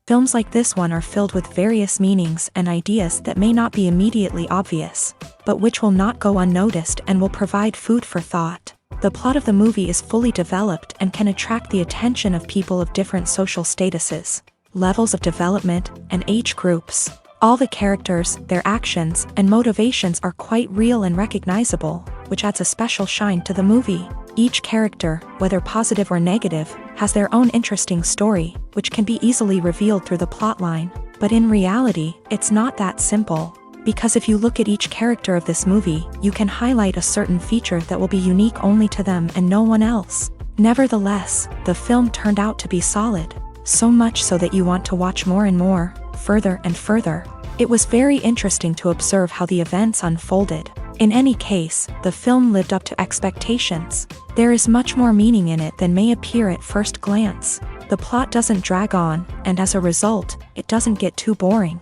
Films like this one are filled with various meanings and ideas that may not be immediately obvious, but which will not go unnoticed and will provide food for thought. The plot of the movie is fully developed and can attract the attention of people of different social statuses, levels of development, and age groups. All the characters, their actions, and motivations are quite real and recognizable, which adds a special shine to the movie. Each character, whether positive or negative, has their own interesting story, which can be easily revealed through the plotline. But in reality, it's not that simple. Because if you look at each character of this movie, you can highlight a certain feature that will be unique only to them and no one else. Nevertheless, the film turned out to be solid. So much so that you want to watch more and more, further and further. It was very interesting to observe how the events unfolded. In any case, the film lived up to expectations. There is much more meaning in it than may appear at first glance. The plot doesn't drag on, and as a result, it doesn't get too boring.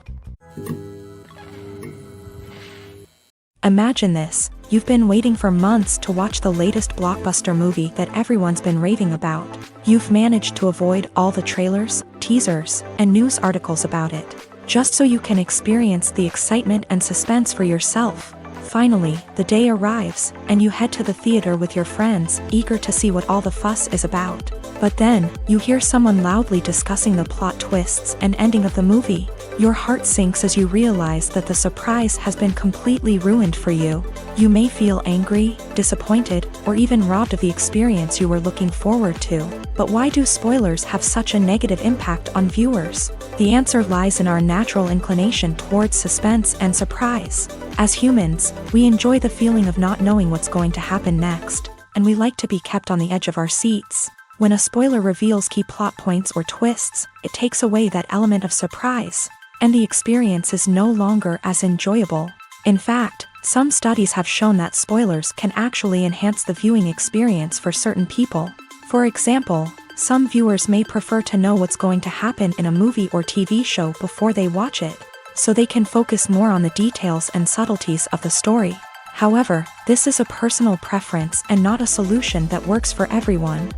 Imagine this, you've been waiting for months to watch the latest blockbuster movie that everyone's been raving about. You've managed to avoid all the trailers, teasers, and news articles about it, just so you can experience the excitement and suspense for yourself. Finally, the day arrives, and you head to the theater with your friends, eager to see what all the fuss is about. But then, you hear someone loudly discussing the plot twists and ending of the movie. Your heart sinks as you realize that the surprise has been completely ruined for you. You may feel angry, disappointed, or even robbed of the experience you were looking forward to. But why do spoilers have such a negative impact on viewers? The answer lies in our natural inclination towards suspense and surprise. As humans, we enjoy the feeling of not knowing what's going to happen next, and we like to be kept on the edge of our seats. When a spoiler reveals key plot points or twists, it takes away that element of surprise, and the experience is no longer as enjoyable. In fact, some studies have shown that spoilers can actually enhance the viewing experience for certain people. For example, some viewers may prefer to know what's going to happen in a movie or TV show before they watch it, so they can focus more on the details and subtleties of the story. However, this is a personal preference and not a solution that works for everyone.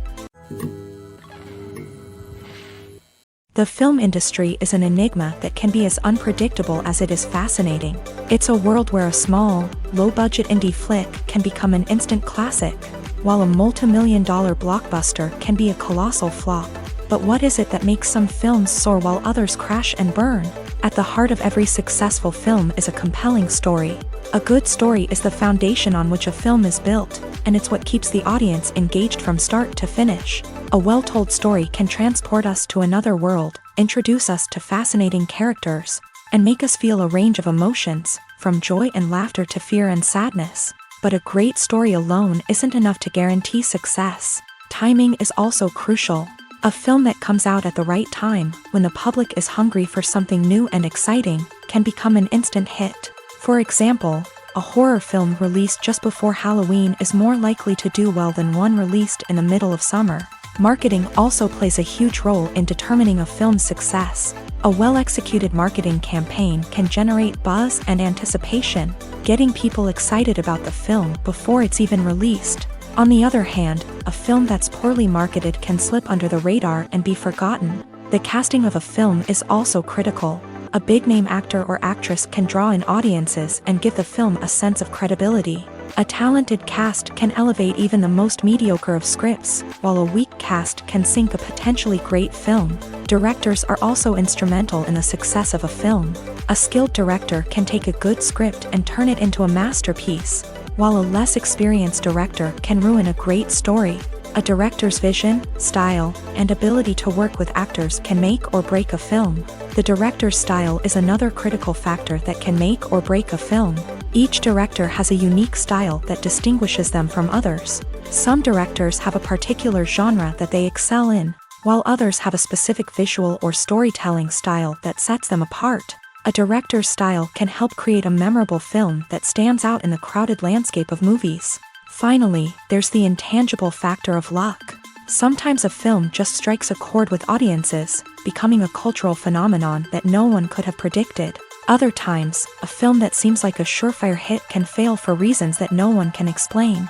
The film industry is an enigma that can be as unpredictable as it is fascinating. It's a world where a small, low-budget indie flick can become an instant classic, while a multi-million-dollar blockbuster can be a colossal flop. But what is it that makes some films soar while others crash and burn? At the heart of every successful film is a compelling story. A good story is the foundation on which a film is built, and it's what keeps the audience engaged from start to finish. A well-told story can transport us to another world, introduce us to fascinating characters, and make us feel a range of emotions, from joy and laughter to fear and sadness. But a great story alone isn't enough to guarantee success. Timing is also crucial. A film that comes out at the right time, when the public is hungry for something new and exciting, can become an instant hit. For example, a horror film released just before Halloween is more likely to do well than one released in the middle of summer. Marketing also plays a huge role in determining a film's success. A well-executed marketing campaign can generate buzz and anticipation, getting people excited about the film before it's even released. On the other hand, a film that's poorly marketed can slip under the radar and be forgotten. The casting of a film is also critical. A big-name actor or actress can draw in audiences and give the film a sense of credibility. A talented cast can elevate even the most mediocre of scripts, while a weak cast can sink a potentially great film. Directors are also instrumental in the success of a film. A skilled director can take a good script and turn it into a masterpiece, while a less experienced director can ruin a great story. A director's vision, style, and ability to work with actors can make or break a film. The director's style is another critical factor that can make or break a film. Each director has a unique style that distinguishes them from others. Some directors have a particular genre that they excel in, while others have a specific visual or storytelling style that sets them apart. A director's style can help create a memorable film that stands out in the crowded landscape of movies. Finally, there's the intangible factor of luck. Sometimes a film just strikes a chord with audiences, becoming a cultural phenomenon that no one could have predicted. Other times, a film that seems like a surefire hit can fail for reasons that no one can explain.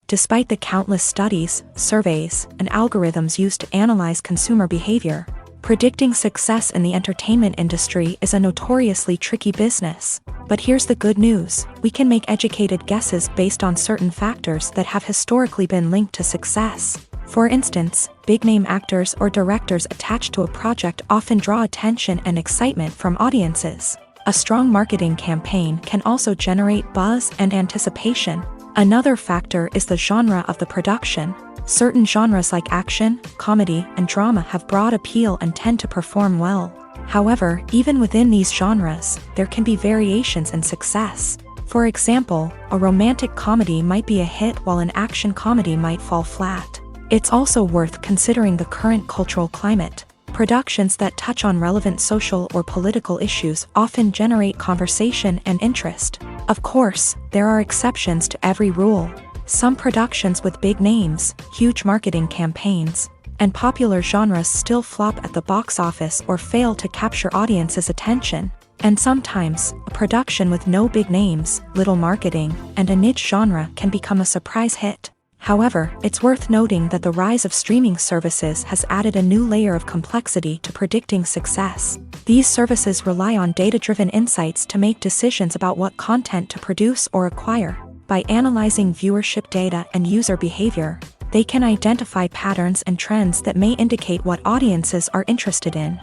Despite the countless studies, surveys, and algorithms used to analyze consumer behavior, predicting success in the entertainment industry is a notoriously tricky business. But here's the good news: we can make educated guesses based on certain factors that have historically been linked to success. For instance, big-name actors or directors attached to a project often draw attention and excitement from audiences. A strong marketing campaign can also generate buzz and anticipation. Another factor is the genre of the production. Certain genres like action, comedy, and drama have broad appeal and tend to perform well. However, even within these genres, there can be variations in success. For example, a romantic comedy might be a hit while an action comedy might fall flat. It's also worth considering the current cultural climate. Productions that touch on relevant social or political issues often generate conversation and interest. Of course, there are exceptions to every rule. Some productions with big names, huge marketing campaigns, and popular genres still flop at the box office or fail to capture audiences' attention. And sometimes, a production with no big names, little marketing, and a niche genre can become a surprise hit. However, it's worth noting that the rise of streaming services has added a new layer of complexity to predicting success. These services rely on data-driven insights to make decisions about what content to produce or acquire. By analyzing viewership data and user behavior, they can identify patterns and trends that may indicate what audiences are interested in.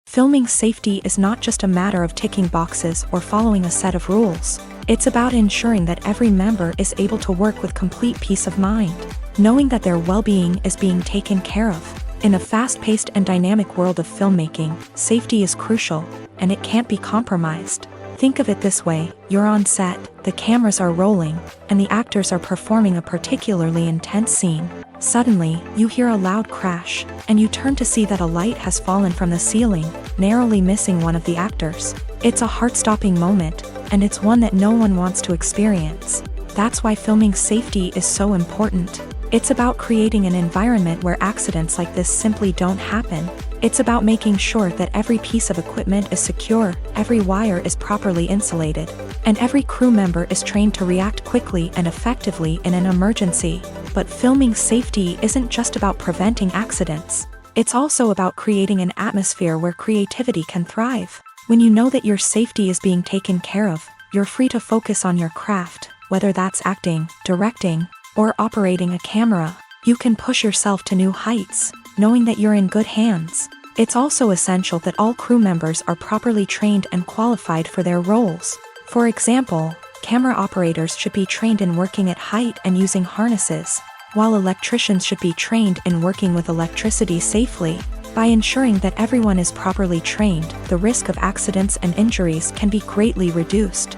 Filming safety is not just a matter of ticking boxes or following a set of rules. It's about ensuring that every member is able to work with complete peace of mind, knowing that their well-being is being taken care of. In a fast-paced and dynamic world of filmmaking, safety is crucial, and it can't be compromised. Think of it this way: you're on set, the cameras are rolling, and the actors are performing a particularly intense scene. Suddenly, you hear a loud crash, and you turn to see that a light has fallen from the ceiling, narrowly missing one of the actors. It's a heart-stopping moment, and it's one that no one wants to experience. That's why filming safety is so important. It's about creating an environment where accidents like this simply don't happen. It's about making sure that every piece of equipment is secure, every wire is properly insulated, and every crew member is trained to react quickly and effectively in an emergency. But filming safety isn't just about preventing accidents. It's also about creating an atmosphere where creativity can thrive. When you know that your safety is being taken care of, you're free to focus on your craft, whether that's acting, directing, or operating a camera. You can push yourself to new heights, knowing that you're in good hands. It's also essential that all crew members are properly trained and qualified for their roles. For example, camera operators should be trained in working at height and using harnesses, while electricians should be trained in working with electricity safely. By ensuring that everyone is properly trained, the risk of accidents and injuries can be greatly reduced.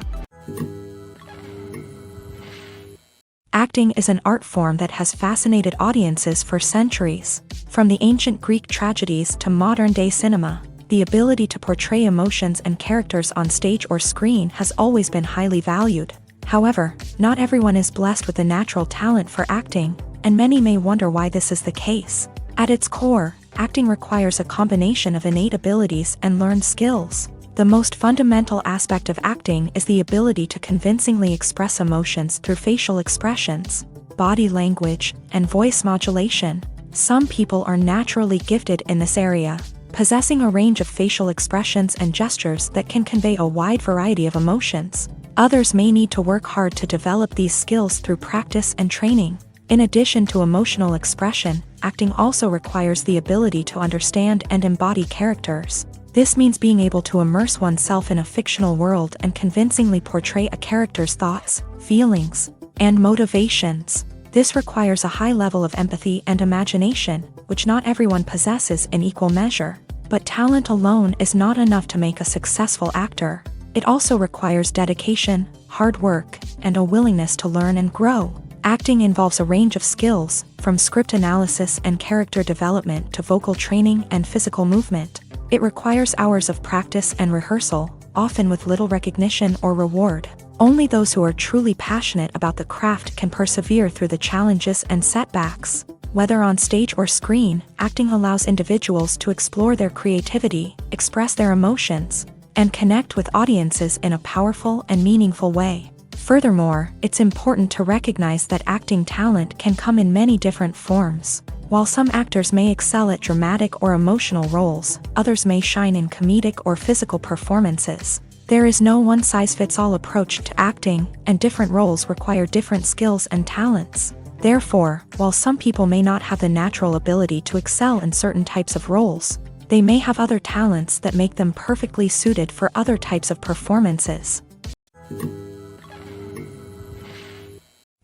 Acting is an art form that has fascinated audiences for centuries. From the ancient Greek tragedies to modern-day cinema, the ability to portray emotions and characters on stage or screen has always been highly valued. However, not everyone is blessed with the natural talent for acting, and many may wonder why this is the case. At its core, acting requires a combination of innate abilities and learned skills. The most fundamental aspect of acting is the ability to convincingly express emotions through facial expressions, body language, and voice modulation. Some people are naturally gifted in this area, possessing a range of facial expressions and gestures that can convey a wide variety of emotions. Others may need to work hard to develop these skills through practice and training. In addition to emotional expression, acting also requires the ability to understand and embody characters. This means being able to immerse oneself in a fictional world and convincingly portray a character's thoughts, feelings, and motivations. This requires a high level of empathy and imagination, which not everyone possesses in equal measure. But talent alone is not enough to make a successful actor. It also requires dedication, hard work, and a willingness to learn and grow. Acting involves a range of skills, from script analysis and character development to vocal training and physical movement. It requires hours of practice and rehearsal, often with little recognition or reward. Only those who are truly passionate about the craft can persevere through the challenges and setbacks. Whether on stage or screen, acting allows individuals to explore their creativity, express their emotions, and connect with audiences in a powerful and meaningful way. Furthermore, it's important to recognize that acting talent can come in many different forms. While some actors may excel at dramatic or emotional roles, others may shine in comedic or physical performances. There is no one-size-fits-all approach to acting, and different roles require different skills and talents. Therefore, while some people may not have the natural ability to excel in certain types of roles, they may have other talents that make them perfectly suited for other types of performances.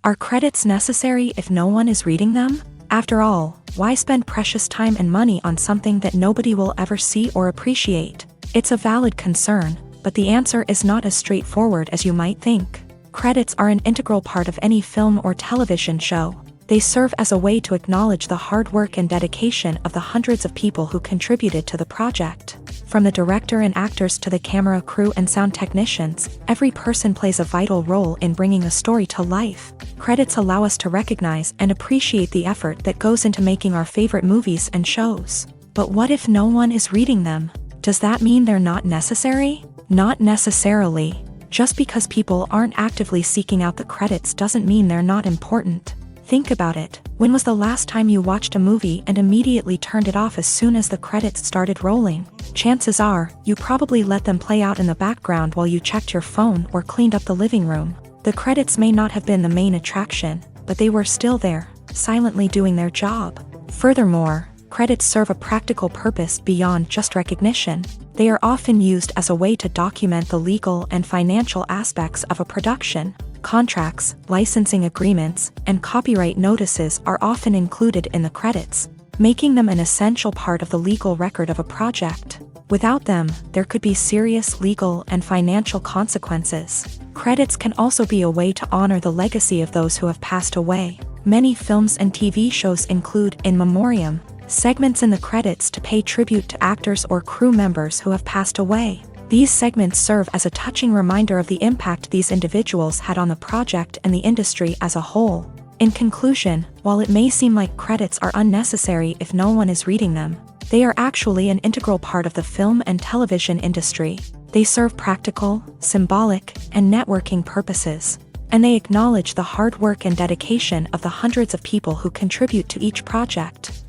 Are credits necessary if no one is reading them? After all, why spend precious time and money on something that nobody will ever see or appreciate? It's a valid concern, but the answer is not as straightforward as you might think. Credits are an integral part of any film or television show. They serve as a way to acknowledge the hard work and dedication of the hundreds of people who contributed to the project. From the director and actors to the camera crew and sound technicians, every person plays a vital role in bringing a story to life. Credits allow us to recognize and appreciate the effort that goes into making our favorite movies and shows. But what if no one is reading them? Does that mean they're not necessary? Not necessarily. Just because people aren't actively seeking out the credits doesn't mean they're not important. Think about it. When was the last time you watched a movie and immediately turned it off as soon as the credits started rolling? Chances are, you probably let them play out in the background while you checked your phone or cleaned up the living room. The credits may not have been the main attraction, but they were still there, silently doing their job. Furthermore, credits serve a practical purpose beyond just recognition. They are often used as a way to document the legal and financial aspects of a production. Contracts, licensing agreements, and copyright notices are often included in the credits, making them an essential part of the legal record of a project. Without them, there could be serious legal and financial consequences. Credits can also be a way to honor the legacy of those who have passed away. Many films and TV shows include in memoriam segments in the credits to pay tribute to actors or crew members who have passed away. These segments serve as a touching reminder of the impact these individuals had on the project and the industry as a whole. In conclusion, while it may seem like credits are unnecessary if no one is reading them, they are actually an integral part of the film and television industry. They serve practical, symbolic, and networking purposes, and they acknowledge the hard work and dedication of the hundreds of people who contribute to each project.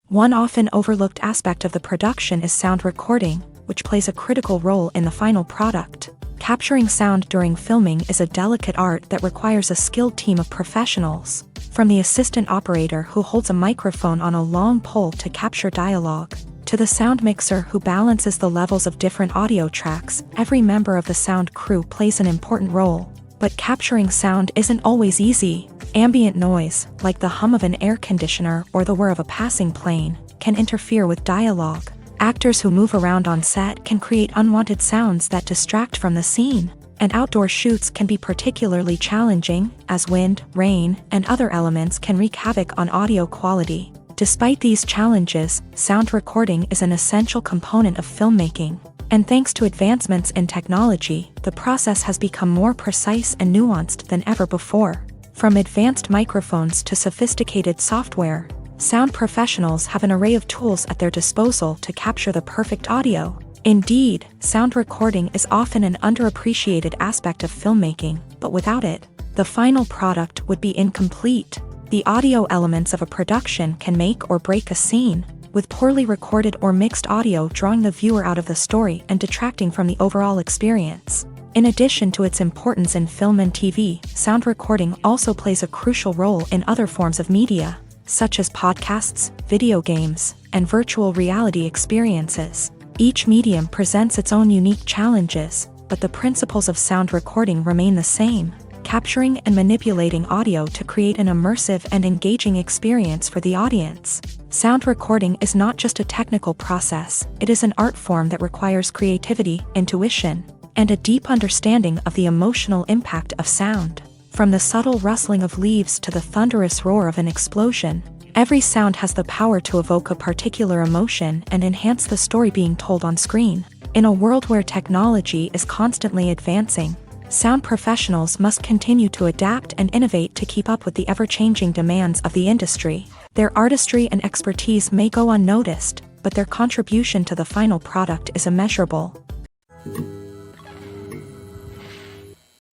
One often overlooked aspect of the production is sound recording, which plays a critical role in the final product. Capturing sound during filming is a delicate art that requires a skilled team of professionals. From the assistant operator who holds a microphone on a long pole to capture dialogue, to the sound mixer who balances the levels of different audio tracks, every member of the sound crew plays an important role. But capturing sound isn't always easy. Ambient noise, like the hum of an air conditioner or the whir of a passing plane, can interfere with dialogue. Actors who move around on set can create unwanted sounds that distract from the scene. And outdoor shoots can be particularly challenging, as wind, rain, and other elements can wreak havoc on audio quality. Despite these challenges, sound recording is an essential component of filmmaking. And thanks to advancements in technology, the process has become more precise and nuanced than ever before. From advanced microphones to sophisticated software, sound professionals have an array of tools at their disposal to capture the perfect audio. Indeed, sound recording is often an underappreciated aspect of filmmaking, but without it, the final product would be incomplete. The audio elements of a production can make or break a scene, with poorly recorded or mixed audio drawing the viewer out of the story and detracting from the overall experience. In addition to its importance in film and TV, sound recording also plays a crucial role in other forms of media, such as podcasts, video games, and virtual reality experiences. Each medium presents its own unique challenges, but the principles of sound recording remain the same, capturing and manipulating audio to create an immersive and engaging experience for the audience. Sound recording is not just a technical process, it is an art form that requires creativity, intuition, and a deep understanding of the emotional impact of sound. From the subtle rustling of leaves to the thunderous roar of an explosion, every sound has the power to evoke a particular emotion and enhance the story being told on screen. In a world where technology is constantly advancing, sound professionals must continue to adapt and innovate to keep up with the ever-changing demands of the industry. Their artistry and expertise may go unnoticed, but their contribution to the final product is immeasurable.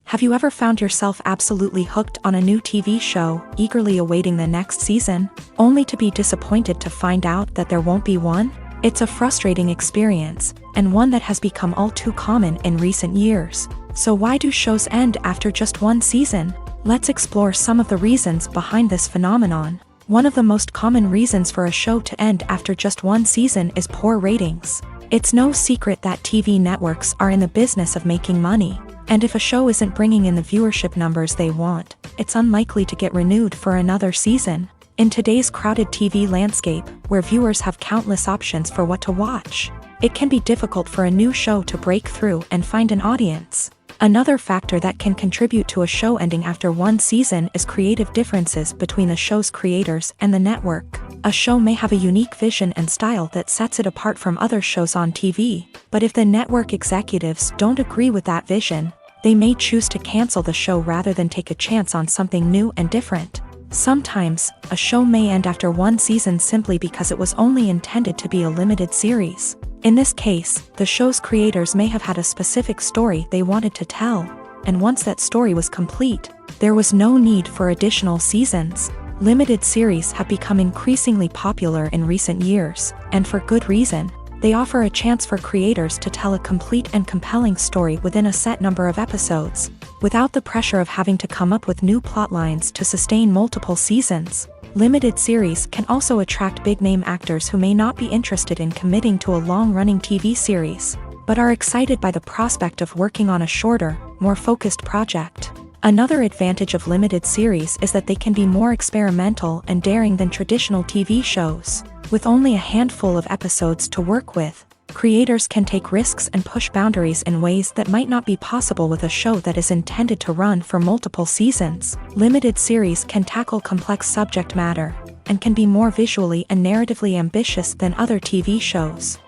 Have you ever found yourself absolutely hooked on a new TV show, eagerly awaiting the next season, only to be disappointed to find out that there won't be one? It's a frustrating experience, and one that has become all too common in recent years. So why do shows end after just one season? Let's explore some of the reasons behind this phenomenon. One of the most common reasons for a show to end after just one season is poor ratings. It's no secret that TV networks are in the business of making money. And if a show isn't bringing in the viewership numbers they want, it's unlikely to get renewed for another season. In today's crowded TV landscape, where viewers have countless options for what to watch, it can be difficult for a new show to break through and find an audience. Another factor that can contribute to a show ending after one season is creative differences between the show's creators and the network. A show may have a unique vision and style that sets it apart from other shows on TV, but if the network executives don't agree with that vision, they may choose to cancel the show rather than take a chance on something new and different. Sometimes, a show may end after one season simply because it was only intended to be a limited series. In this case, the show's creators may have had a specific story they wanted to tell, and once that story was complete, there was no need for additional seasons. Limited series have become increasingly popular in recent years, and for good reason. They offer a chance for creators to tell a complete and compelling story within a set number of episodes, without the pressure of having to come up with new plotlines to sustain multiple seasons. Limited series can also attract big-name actors who may not be interested in committing to a long-running TV series, but are excited by the prospect of working on a shorter, more focused project. Another advantage of limited series is that they can be more experimental and daring than traditional TV shows. With only a handful of episodes to work with, creators can take risks and push boundaries in ways that might not be possible with a show that is intended to run for multiple seasons. Limited series can tackle complex subject matter, and can be more visually and narratively ambitious than other TV shows.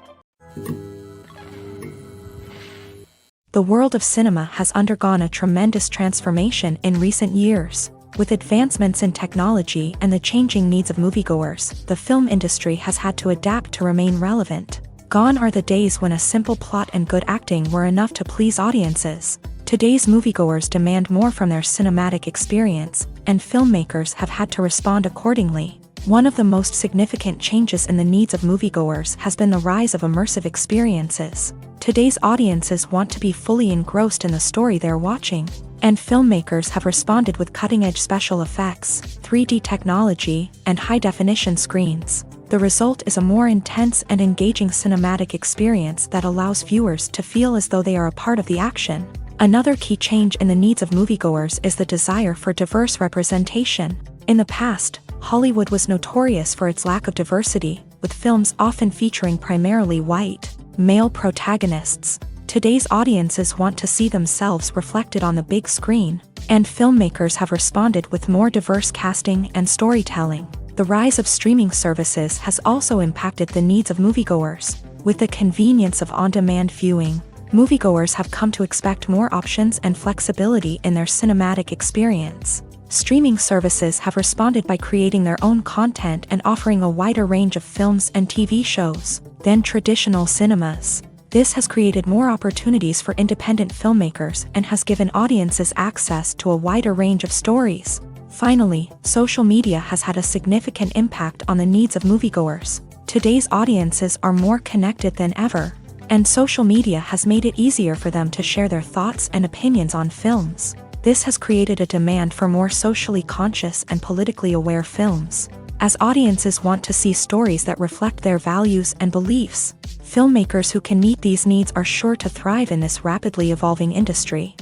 The world of cinema has undergone a tremendous transformation in recent years. With advancements in technology and the changing needs of moviegoers, the film industry has had to adapt to remain relevant. Gone are the days when a simple plot and good acting were enough to please audiences. Today's moviegoers demand more from their cinematic experience, and filmmakers have had to respond accordingly. One of the most significant changes in the needs of moviegoers has been the rise of immersive experiences. Today's audiences want to be fully engrossed in the story they're watching, and filmmakers have responded with cutting-edge special effects, 3D technology, and high-definition screens. The result is a more intense and engaging cinematic experience that allows viewers to feel as though they are a part of the action. Another key change in the needs of moviegoers is the desire for diverse representation. In the past, Hollywood was notorious for its lack of diversity, with films often featuring primarily white, male protagonists. Today's audiences want to see themselves reflected on the big screen, and filmmakers have responded with more diverse casting and storytelling. The rise of streaming services has also impacted the needs of moviegoers. With the convenience of on-demand viewing, moviegoers have come to expect more options and flexibility in their cinematic experience. Streaming services have responded by creating their own content and offering a wider range of films and TV shows than traditional cinemas. This has created more opportunities for independent filmmakers and has given audiences access to a wider range of stories. Finally, social media has had a significant impact on the needs of moviegoers. Today's audiences are more connected than ever, and social media has made it easier for them to share their thoughts and opinions on films. This has created a demand for more socially conscious and politically aware films, as audiences want to see stories that reflect their values and beliefs. Filmmakers who can meet these needs are sure to thrive in this rapidly evolving industry.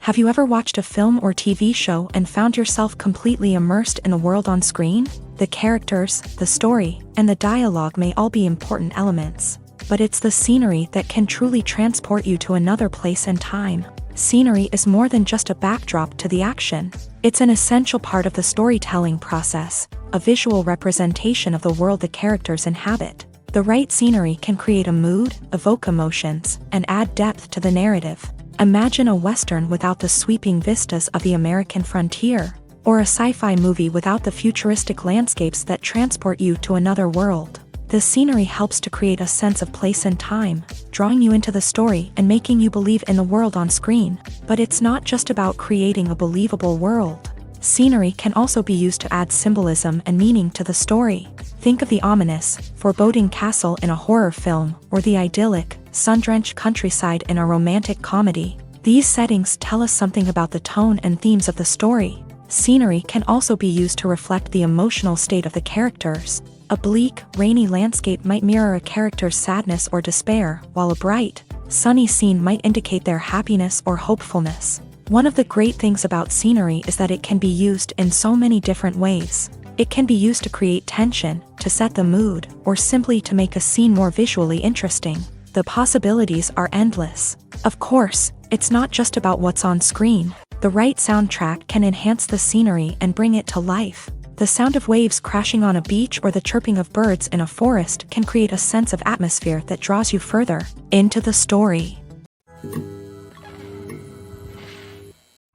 Have you ever watched a film or TV show and found yourself completely immersed in the world on screen? The characters, the story, and the dialogue may all be important elements, but it's the scenery that can truly transport you to another place and time. Scenery is more than just a backdrop to the action. It's an essential part of the storytelling process, a visual representation of the world the characters inhabit. The right scenery can create a mood, evoke emotions, and add depth to the narrative. Imagine a Western without the sweeping vistas of the American frontier, or a sci-fi movie without the futuristic landscapes that transport you to another world. The scenery helps to create a sense of place and time, drawing you into the story and making you believe in the world on screen. But it's not just about creating a believable world. Scenery can also be used to add symbolism and meaning to the story. Think of the ominous, foreboding castle in a horror film, or the idyllic, sun-drenched countryside in a romantic comedy. These settings tell us something about the tone and themes of the story. Scenery can also be used to reflect the emotional state of the characters. A bleak, rainy landscape might mirror a character's sadness or despair, while a bright, sunny scene might indicate their happiness or hopefulness. One of the great things about scenery is that it can be used in so many different ways. It can be used to create tension, to set the mood, or simply to make a scene more visually interesting. The possibilities are endless. Of course, it's not just about what's on screen. The right soundtrack can enhance the scenery and bring it to life. The sound of waves crashing on a beach or the chirping of birds in a forest can create a sense of atmosphere that draws you further into the story.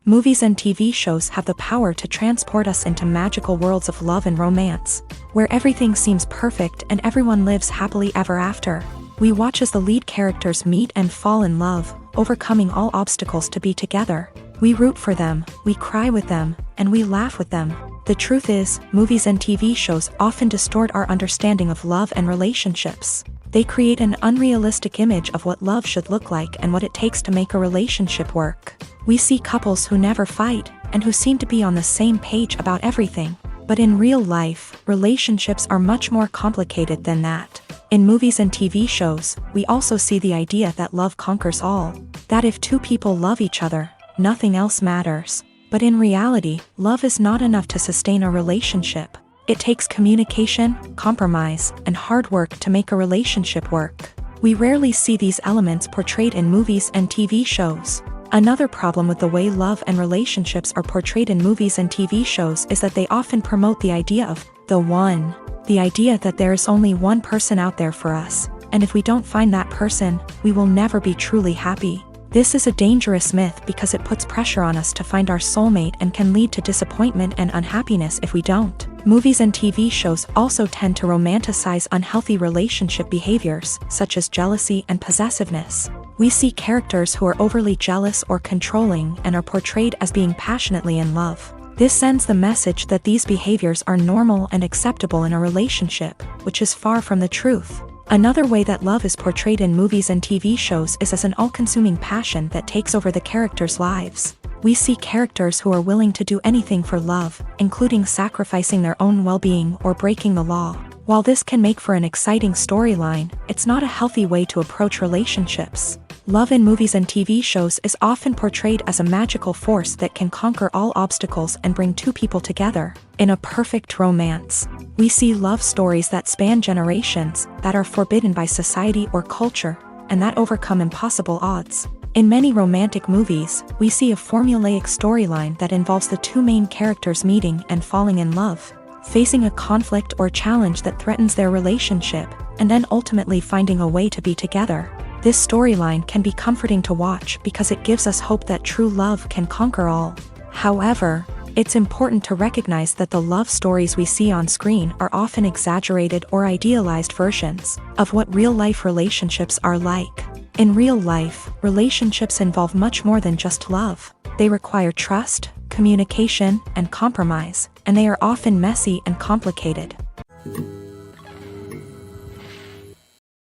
Movies and TV shows have the power to transport us into magical worlds of love and romance, where everything seems perfect and everyone lives happily ever after. We watch as the lead characters meet and fall in love, overcoming all obstacles to be together. We root for them, we cry with them, and we laugh with them. The truth is, movies and TV shows often distort our understanding of love and relationships. They create an unrealistic image of what love should look like and what it takes to make a relationship work. We see couples who never fight, and who seem to be on the same page about everything. But in real life, relationships are much more complicated than that. In movies and TV shows, we also see the idea that love conquers all. That if two people love each other, nothing else matters. But in reality, love is not enough to sustain a relationship. It takes communication, compromise, and hard work to make a relationship work. We rarely see these elements portrayed in movies and TV shows. Another problem with the way love and relationships are portrayed in movies and TV shows is that they often promote the idea of the one. The idea that there is only one person out there for us, and if we don't find that person, we will never be truly happy. This is a dangerous myth because it puts pressure on us to find our soulmate and can lead to disappointment and unhappiness if we don't. Movies and TV shows also tend to romanticize unhealthy relationship behaviors, such as jealousy and possessiveness. We see characters who are overly jealous or controlling and are portrayed as being passionately in love. This sends the message that these behaviors are normal and acceptable in a relationship, which is far from the truth. Another way that love is portrayed in movies and TV shows is as an all-consuming passion that takes over the characters' lives. We see characters who are willing to do anything for love, including sacrificing their own well-being or breaking the law. While this can make for an exciting storyline, it's not a healthy way to approach relationships. Love in movies and TV shows is often portrayed as a magical force that can conquer all obstacles and bring two people together in a perfect romance. We see love stories that span generations, that are forbidden by society or culture, and that overcome impossible odds. In many romantic movies, we see a formulaic storyline that involves the two main characters meeting and falling in love, facing a conflict or challenge that threatens their relationship, and then ultimately finding a way to be together. This storyline can be comforting to watch because it gives us hope that true love can conquer all. However, it's important to recognize that the love stories we see on screen are often exaggerated or idealized versions of what real-life relationships are like. In real life, relationships involve much more than just love. They require trust, communication, and compromise, and they are often messy and complicated.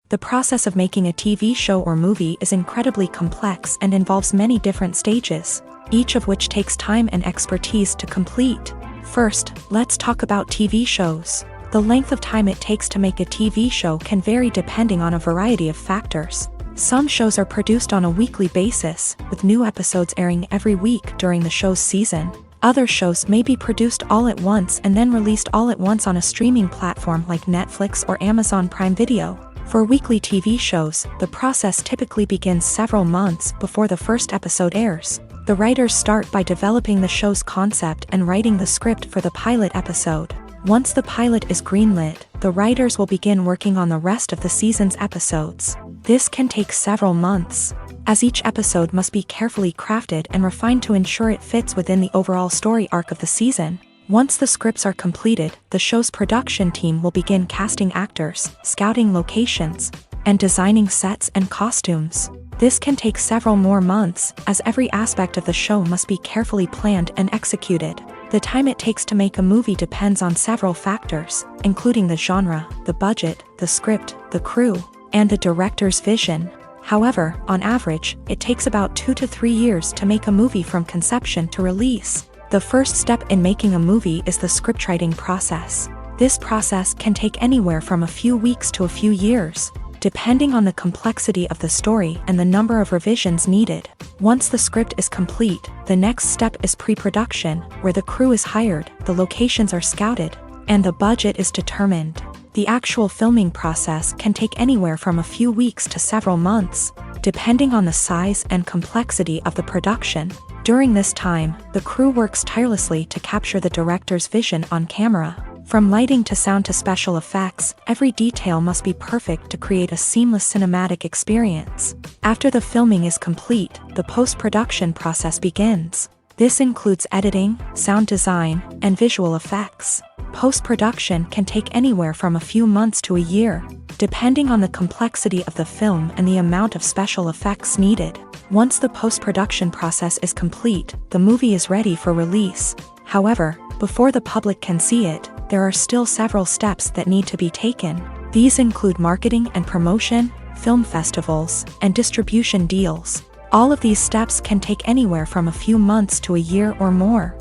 The process of making a TV show or movie is incredibly complex and involves many different stages, each of which takes time and expertise to complete. First, let's talk about TV shows. The length of time it takes to make a TV show can vary depending on a variety of factors. Some shows are produced on a weekly basis, with new episodes airing every week during the show's season. Other shows may be produced all at once and then released all at once on a streaming platform like Netflix or Amazon Prime Video. For weekly TV shows, the process typically begins several months before the first episode airs. The writers start by developing the show's concept and writing the script for the pilot episode. Once the pilot is greenlit, the writers will begin working on the rest of the season's episodes. This can take several months, as each episode must be carefully crafted and refined to ensure it fits within the overall story arc of the season. Once the scripts are completed, the show's production team will begin casting actors, scouting locations, and designing sets and costumes. This can take several more months, as every aspect of the show must be carefully planned and executed. The time it takes to make a movie depends on several factors, including the genre, the budget, the script, the crew, and the director's vision. However, on average, it takes about 2 to 3 years to make a movie from conception to release. The first step in making a movie is the scriptwriting process. This process can take anywhere from a few weeks to a few years, depending on the complexity of the story and the number of revisions needed. Once the script is complete, the next step is pre-production, where the crew is hired, the locations are scouted, and the budget is determined. The actual filming process can take anywhere from a few weeks to several months, depending on the size and complexity of the production. During this time, the crew works tirelessly to capture the director's vision on camera. From lighting to sound to special effects, every detail must be perfect to create a seamless cinematic experience. After the filming is complete, the post-production process begins. This includes editing, sound design, and visual effects. Post-production can take anywhere from a few months to a year, depending on the complexity of the film and the amount of special effects needed. Once the post-production process is complete, the movie is ready for release. However, before the public can see it, there are still several steps that need to be taken. These include marketing and promotion, film festivals, and distribution deals. All of these steps can take anywhere from a few months to a year or more.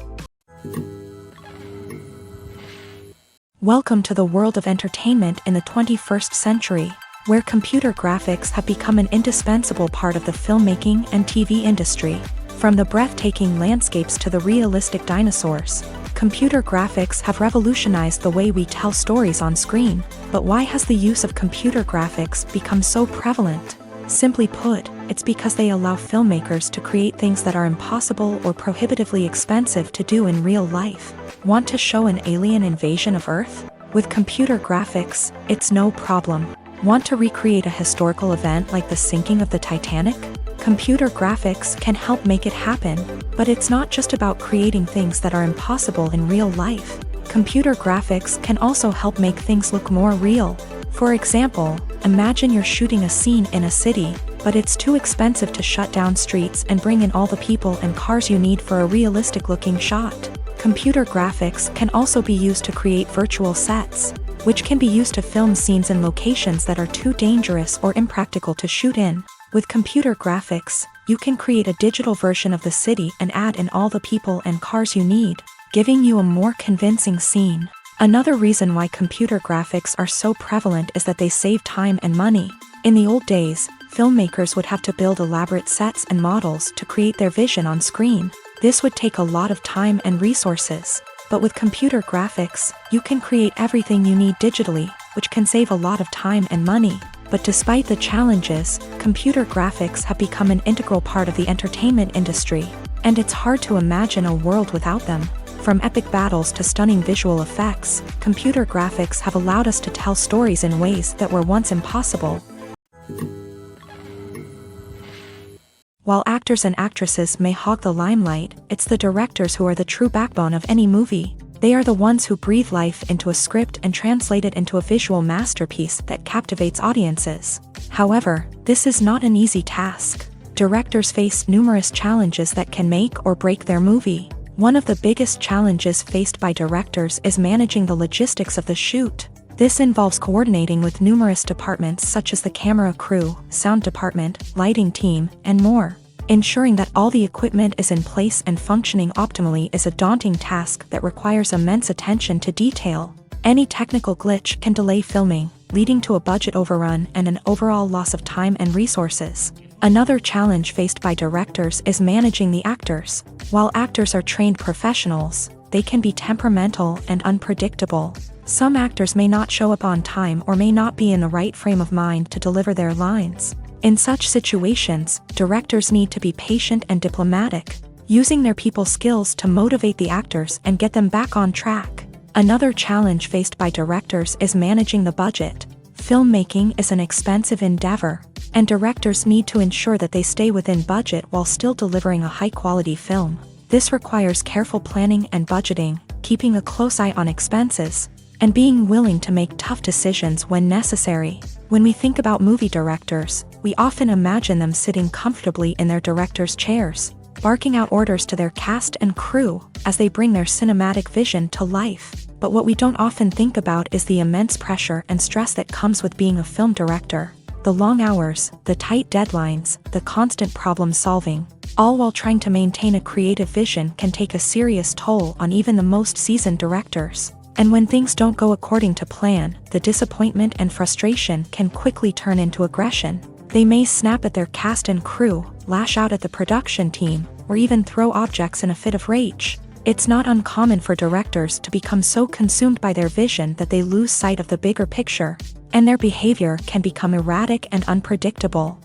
Welcome to the world of entertainment in the 21st century, where computer graphics have become an indispensable part of the filmmaking and TV industry. From the breathtaking landscapes to the realistic dinosaurs, computer graphics have revolutionized the way we tell stories on screen. But why has the use of computer graphics become so prevalent? Simply put, it's because they allow filmmakers to create things that are impossible or prohibitively expensive to do in real life. Want to show an alien invasion of Earth? With computer graphics, it's no problem. Want to recreate a historical event like the sinking of the Titanic? Computer graphics can help make it happen, but it's not just about creating things that are impossible in real life. Computer graphics can also help make things look more real. For example, imagine you're shooting a scene in a city, but it's too expensive to shut down streets and bring in all the people and cars you need for a realistic-looking shot. Computer graphics can also be used to create virtual sets, which can be used to film scenes in locations that are too dangerous or impractical to shoot in. With computer graphics, you can create a digital version of the city and add in all the people and cars you need, giving you a more convincing scene. Another reason why computer graphics are so prevalent is that they save time and money. In the old days, filmmakers would have to build elaborate sets and models to create their vision on screen. This would take a lot of time and resources. But with computer graphics, you can create everything you need digitally, which can save a lot of time and money. But despite the challenges, computer graphics have become an integral part of the entertainment industry, and it's hard to imagine a world without them. From epic battles to stunning visual effects, computer graphics have allowed us to tell stories in ways that were once impossible. While actors and actresses may hog the limelight, it's the directors who are the true backbone of any movie. They are the ones who breathe life into a script and translate it into a visual masterpiece that captivates audiences. However, this is not an easy task. Directors face numerous challenges that can make or break their movie. One of the biggest challenges faced by directors is managing the logistics of the shoot. This involves coordinating with numerous departments such as the camera crew, sound department, lighting team, and more. Ensuring that all the equipment is in place and functioning optimally is a daunting task that requires immense attention to detail. Any technical glitch can delay filming, leading to a budget overrun and an overall loss of time and resources. Another challenge faced by directors is managing the actors. While actors are trained professionals, they can be temperamental and unpredictable. Some actors may not show up on time or may not be in the right frame of mind to deliver their lines. In such situations, directors need to be patient and diplomatic, using their people skills to motivate the actors and get them back on track. Another challenge faced by directors is managing the budget. Filmmaking is an expensive endeavor, and directors need to ensure that they stay within budget while still delivering a high-quality film. This requires careful planning and budgeting, keeping a close eye on expenses, and being willing to make tough decisions when necessary. When we think about movie directors, we often imagine them sitting comfortably in their director's chairs, barking out orders to their cast and crew as they bring their cinematic vision to life. But what we don't often think about is the immense pressure and stress that comes with being a film director. The long hours, the tight deadlines, the constant problem solving, all while trying to maintain a creative vision can take a serious toll on even the most seasoned directors. And when things don't go according to plan, the disappointment and frustration can quickly turn into aggression. They may snap at their cast and crew, lash out at the production team, or even throw objects in a fit of rage. It's not uncommon for directors to become so consumed by their vision that they lose sight of the bigger picture, and their behavior can become erratic and unpredictable.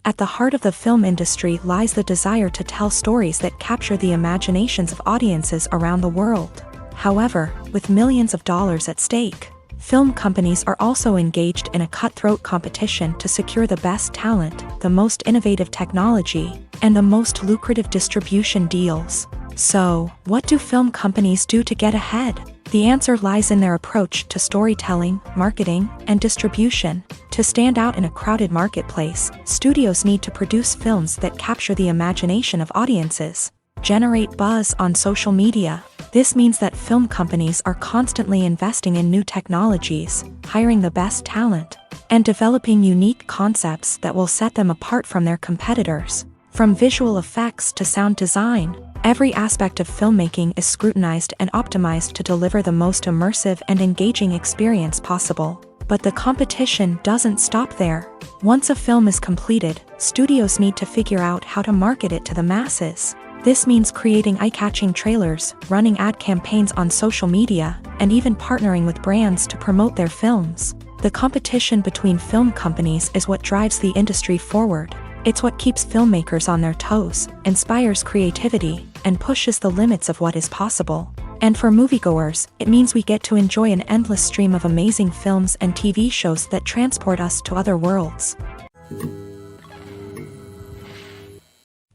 At the heart of the film industry lies the desire to tell stories that capture the imaginations of audiences around the world. However, with millions of dollars at stake, film companies are also engaged in a cutthroat competition to secure the best talent, the most innovative technology, and the most lucrative distribution deals. So, what do film companies do to get ahead? The answer lies in their approach to storytelling, marketing, and distribution. To stand out in a crowded marketplace, studios need to produce films that capture the imagination of audiences, generate buzz on social media. This means that film companies are constantly investing in new technologies, hiring the best talent, and developing unique concepts that will set them apart from their competitors. From visual effects to sound design, every aspect of filmmaking is scrutinized and optimized to deliver the most immersive and engaging experience possible. But the competition doesn't stop there. Once a film is completed, studios need to figure out how to market it to the masses. This means creating eye-catching trailers, running ad campaigns on social media, and even partnering with brands to promote their films. The competition between film companies is what drives the industry forward. It's what keeps filmmakers on their toes, inspires creativity, and pushes the limits of what is possible. And for moviegoers, it means we get to enjoy an endless stream of amazing films and TV shows that transport us to other worlds.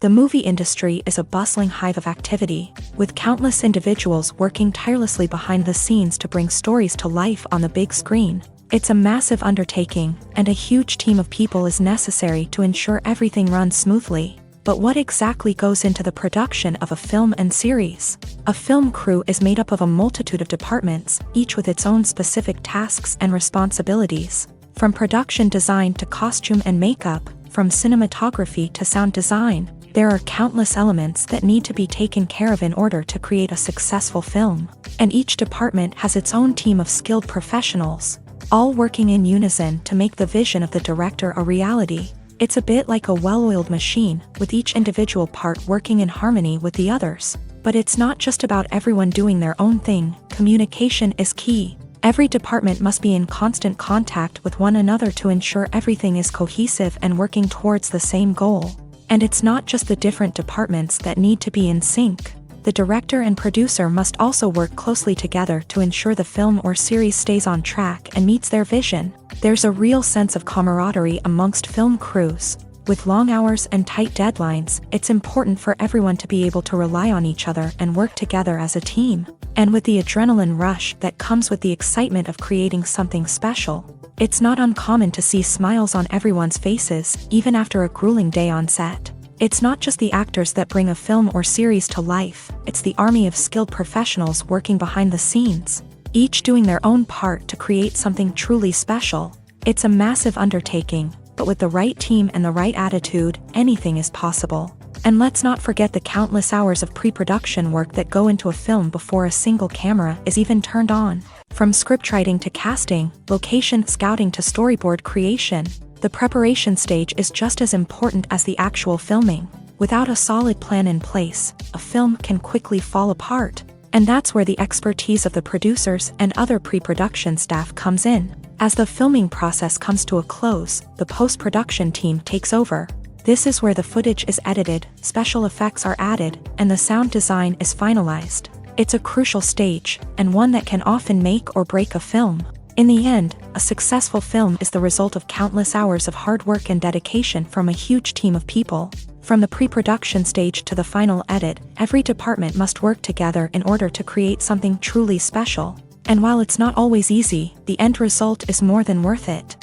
The movie industry is a bustling hive of activity, with countless individuals working tirelessly behind the scenes to bring stories to life on the big screen. It's a massive undertaking, and a huge team of people is necessary to ensure everything runs smoothly. But what exactly goes into the production of a film and series? A film crew is made up of a multitude of departments, each with its own specific tasks and responsibilities. From production design to costume and makeup, from cinematography to sound design, there are countless elements that need to be taken care of in order to create a successful film. And each department has its own team of skilled professionals, all working in unison to make the vision of the director a reality. It's a bit like a well-oiled machine, with each individual part working in harmony with the others. But it's not just about everyone doing their own thing. Communication is key. Every department must be in constant contact with one another to ensure everything is cohesive and working towards the same goal. And it's not just the different departments that need to be in sync. The director and producer must also work closely together to ensure the film or series stays on track and meets their vision. There's a real sense of camaraderie amongst film crews. With long hours and tight deadlines, it's important for everyone to be able to rely on each other and work together as a team. And with the adrenaline rush that comes with the excitement of creating something special, It's not uncommon to see smiles on everyone's faces, even after a grueling day on set. It's not just the actors that bring a film or series to life, it's the army of skilled professionals working behind the scenes, each doing their own part to create something truly special. It's a massive undertaking, but with the right team and the right attitude, anything is possible. And let's not forget the countless hours of pre-production work that go into a film before a single camera is even turned on. From scriptwriting to casting, location scouting to storyboard creation, the preparation stage is just as important as the actual filming. Without a solid plan in place, a film can quickly fall apart. And that's where the expertise of the producers and other pre-production staff comes in. As the filming process comes to a close, the post-production team takes over. This is where the footage is edited, special effects are added, and the sound design is finalized. It's a crucial stage, and one that can often make or break a film. In the end, a successful film is the result of countless hours of hard work and dedication from a huge team of people. From the pre-production stage to the final edit, every department must work together in order to create something truly special. And while it's not always easy, the end result is more than worth it.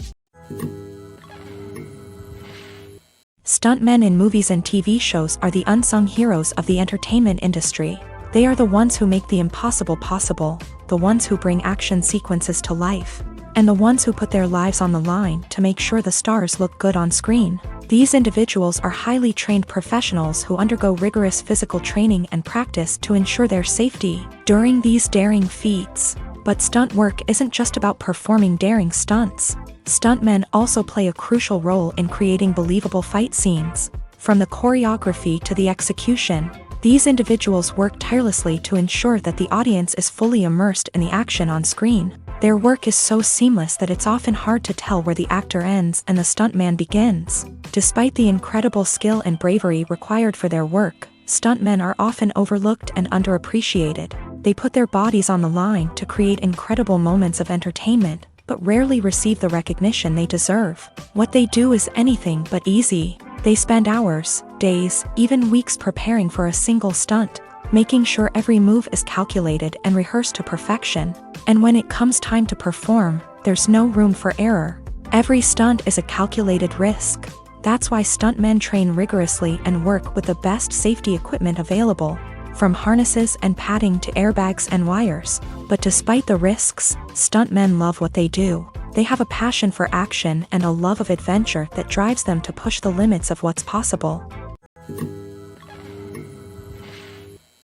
Stuntmen in movies and TV shows are the unsung heroes of the entertainment industry. They are the ones who make the impossible possible, the ones who bring action sequences to life, and the ones who put their lives on the line to make sure the stars look good on screen. These individuals are highly trained professionals who undergo rigorous physical training and practice to ensure their safety during these daring feats. But stunt work isn't just about performing daring stunts. Stuntmen also play a crucial role in creating believable fight scenes. From the choreography to the execution, these individuals work tirelessly to ensure that the audience is fully immersed in the action on screen. Their work is so seamless that it's often hard to tell where the actor ends and the stuntman begins. Despite the incredible skill and bravery required for their work, stuntmen are often overlooked and underappreciated. They put their bodies on the line to create incredible moments of entertainment, but rarely receive the recognition they deserve. What they do is anything but easy. They spend hours, days, even weeks preparing for a single stunt, making sure every move is calculated and rehearsed to perfection. And when it comes time to perform, there's no room for error. Every stunt is a calculated risk. That's why stuntmen train rigorously and work with the best safety equipment available, from harnesses and padding to airbags and wires. But despite the risks, stuntmen love what they do. They have a passion for action and a love of adventure that drives them to push the limits of what's possible.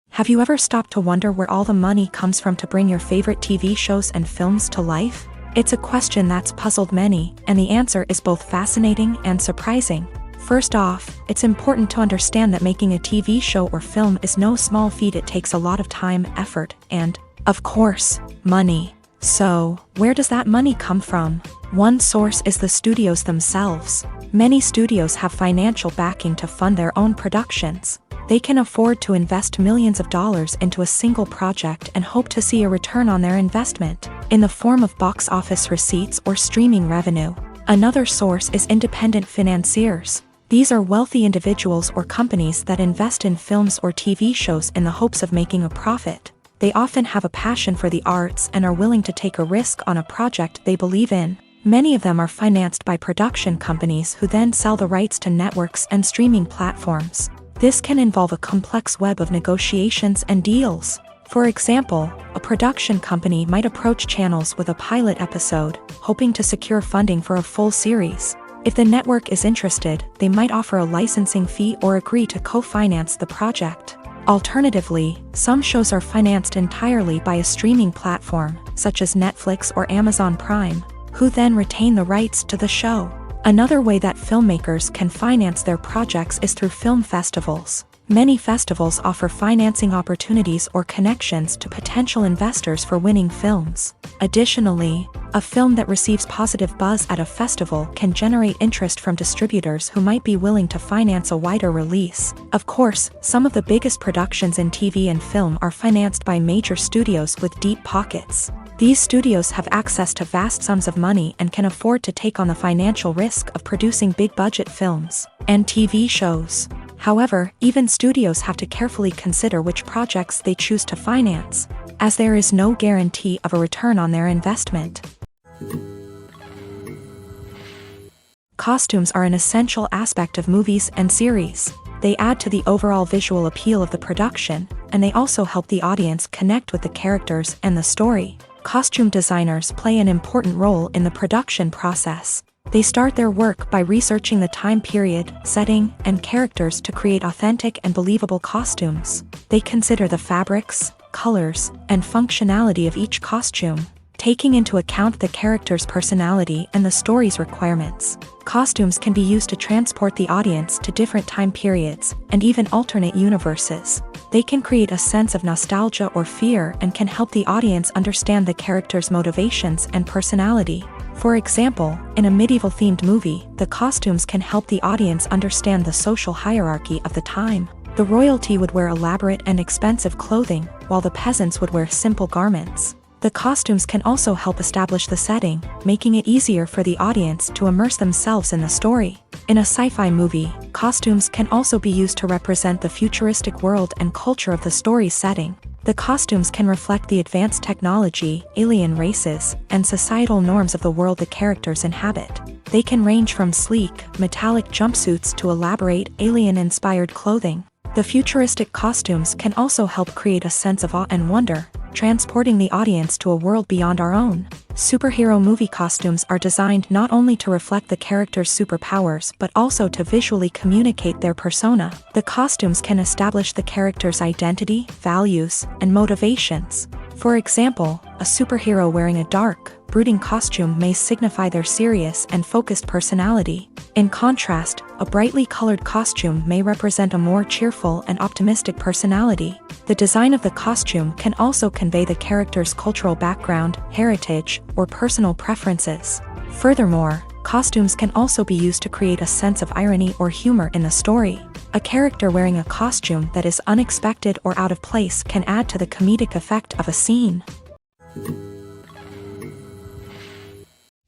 Have you ever stopped to wonder where all the money comes from to bring your favorite TV shows and films to life? It's a question that's puzzled many, and the answer is both fascinating and surprising. First off, it's important to understand that making a TV show or film is no small feat. It takes a lot of time, effort, and, of course, money. So, where does that money come from? One source is the studios themselves. Many studios have financial backing to fund their own productions. They can afford to invest millions of dollars into a single project and hope to see a return on their investment, in the form of box office receipts or streaming revenue. Another source is independent financiers. These are wealthy individuals or companies that invest in films or TV shows in the hopes of making a profit. They often have a passion for the arts and are willing to take a risk on a project they believe in. Many of them are financed by production companies who then sell the rights to networks and streaming platforms. This can involve a complex web of negotiations and deals. For example, a production company might approach channels with a pilot episode, hoping to secure funding for a full series. If the network is interested, they might offer a licensing fee or agree to co-finance the project. Alternatively, some shows are financed entirely by a streaming platform, such as Netflix or Amazon Prime, who then retain the rights to the show. Another way that filmmakers can finance their projects is through film festivals. Many festivals offer financing opportunities or connections to potential investors for winning films. Additionally, a film that receives positive buzz at a festival can generate interest from distributors who might be willing to finance a wider release. Of course, some of the biggest productions in TV and film are financed by major studios with deep pockets. These studios have access to vast sums of money and can afford to take on the financial risk of producing big-budget films and TV shows. However, even studios have to carefully consider which projects they choose to finance, as there is no guarantee of a return on their investment. Costumes are an essential aspect of movies and series. They add to the overall visual appeal of the production, and they also help the audience connect with the characters and the story. Costume designers play an important role in the production process. They start their work by researching the time period, setting, and characters to create authentic and believable costumes. They consider the fabrics, colors, and functionality of each costume, taking into account the character's personality and the story's requirements. Costumes can be used to transport the audience to different time periods and even alternate universes. They can create a sense of nostalgia or fear and can help the audience understand the character's motivations and personality. For example, in a medieval-themed movie, the costumes can help the audience understand the social hierarchy of the time. The royalty would wear elaborate and expensive clothing, while the peasants would wear simple garments. The costumes can also help establish the setting, making it easier for the audience to immerse themselves in the story. In a sci-fi movie, costumes can also be used to represent the futuristic world and culture of the story's setting. The costumes can reflect the advanced technology, alien races, and societal norms of the world the characters inhabit. They can range from sleek, metallic jumpsuits to elaborate, alien-inspired clothing. The futuristic costumes can also help create a sense of awe and wonder, transporting the audience to a world beyond our own. Superhero movie costumes are designed not only to reflect the character's superpowers but also to visually communicate their persona. The costumes can establish the character's identity, values, and motivations. For example, a superhero wearing a dark, brooding costume may signify their serious and focused personality. In contrast, a brightly colored costume may represent a more cheerful and optimistic personality. The design of the costume can also convey the character's cultural background, heritage, or personal preferences. Furthermore, costumes can also be used to create a sense of irony or humor in the story. A character wearing a costume that is unexpected or out of place can add to the comedic effect of a scene.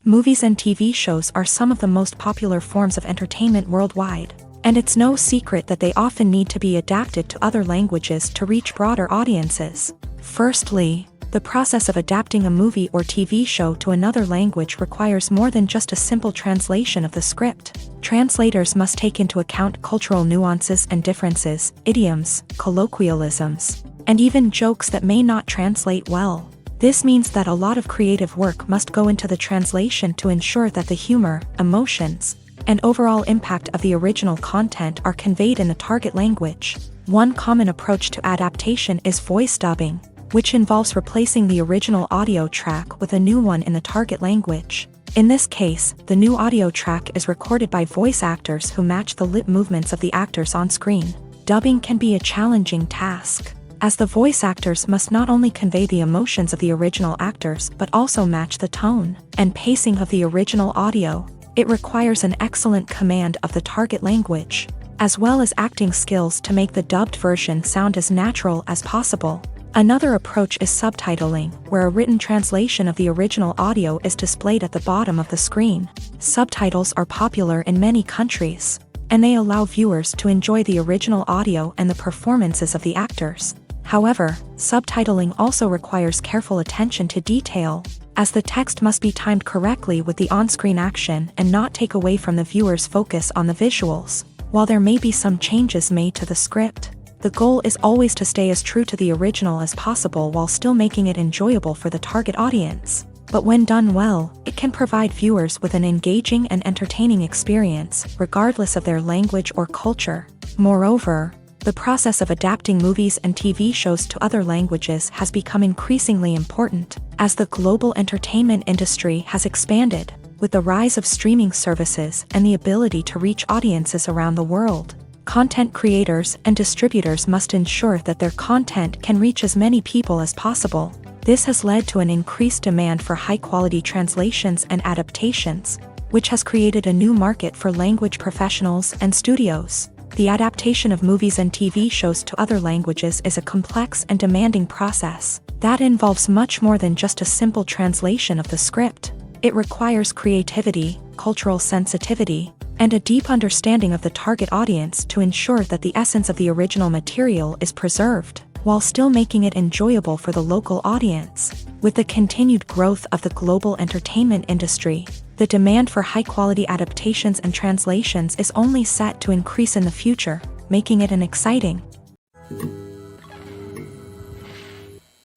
Movies and TV shows are some of the most popular forms of entertainment worldwide, and it's no secret that they often need to be adapted to other languages to reach broader audiences. Firstly, the process of adapting a movie or TV show to another language requires more than just a simple translation of the script. Translators must take into account cultural nuances and differences, idioms, colloquialisms, and even jokes that may not translate well. This means that a lot of creative work must go into the translation to ensure that the humor, emotions, and overall impact of the original content are conveyed in the target language. One common approach to adaptation is voice dubbing, which involves replacing the original audio track with a new one in the target language. In this case, the new audio track is recorded by voice actors who match the lip movements of the actors on screen. Dubbing can be a challenging task, as the voice actors must not only convey the emotions of the original actors but also match the tone and pacing of the original audio. It requires an excellent command of the target language, as well as acting skills to make the dubbed version sound as natural as possible. Another approach is subtitling, where a written translation of the original audio is displayed at the bottom of the screen. Subtitles are popular in many countries, and they allow viewers to enjoy the original audio and the performances of the actors. However, subtitling also requires careful attention to detail, as the text must be timed correctly with the on-screen action and not take away from the viewer's focus on the visuals. While there may be some changes made to the script, the goal is always to stay as true to the original as possible while still making it enjoyable for the target audience. But when done well, it can provide viewers with an engaging and entertaining experience, regardless of their language or culture. Moreover, the process of adapting movies and TV shows to other languages has become increasingly important, as the global entertainment industry has expanded, with the rise of streaming services and the ability to reach audiences around the world. Content creators and distributors must ensure that their content can reach as many people as possible. This has led to an increased demand for high-quality translations and adaptations, which has created a new market for language professionals and studios. The adaptation of movies and TV shows to other languages is a complex and demanding process that involves much more than just a simple translation of the script. It requires creativity, cultural sensitivity, and a deep understanding of the target audience to ensure that the essence of the original material is preserved, while still making it enjoyable for the local audience. With the continued growth of the global entertainment industry, The demand for high-quality adaptations and translations is only set to increase in the future, making it an exciting.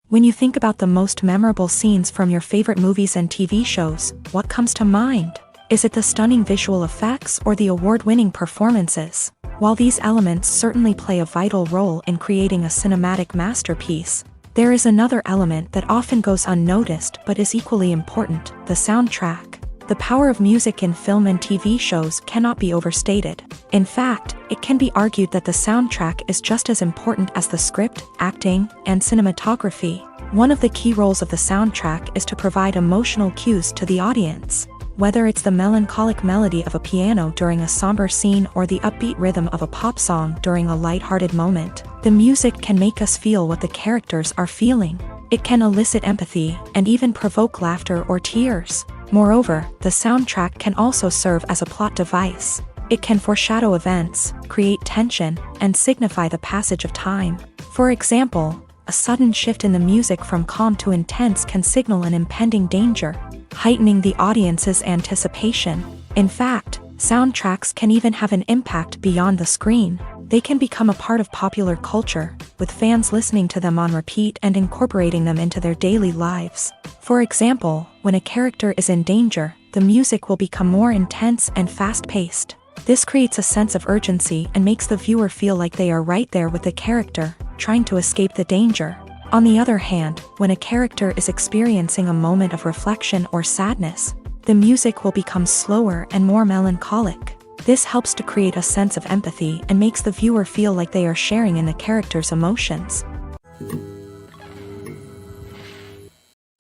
When you think about the most memorable scenes from your favorite movies and TV shows, what comes to mind? Is it the stunning visual effects or the award-winning performances? While these elements certainly play a vital role in creating a cinematic masterpiece, there is another element that often goes unnoticed but is equally important: the soundtrack. The power of music in film and TV shows cannot be overstated. In fact, it can be argued that the soundtrack is just as important as the script, acting, and cinematography. One of the key roles of the soundtrack is to provide emotional cues to the audience. Whether it's the melancholic melody of a piano during a somber scene or the upbeat rhythm of a pop song during a light-hearted moment, the music can make us feel what the characters are feeling. It can elicit empathy and even provoke laughter or tears. Moreover, the soundtrack can also serve as a plot device. It can foreshadow events, create tension, and signify the passage of time. For example, a sudden shift in the music from calm to intense can signal an impending danger, heightening the audience's anticipation. In fact, soundtracks can even have an impact beyond the screen. They can become a part of popular culture, with fans listening to them on repeat and incorporating them into their daily lives. For example, when a character is in danger, the music will become more intense and fast-paced. This creates a sense of urgency and makes the viewer feel like they are right there with the character, trying to escape the danger. On the other hand, when a character is experiencing a moment of reflection or sadness, the music will become slower and more melancholic. This helps to create a sense of empathy and makes the viewer feel like they are sharing in the character's emotions.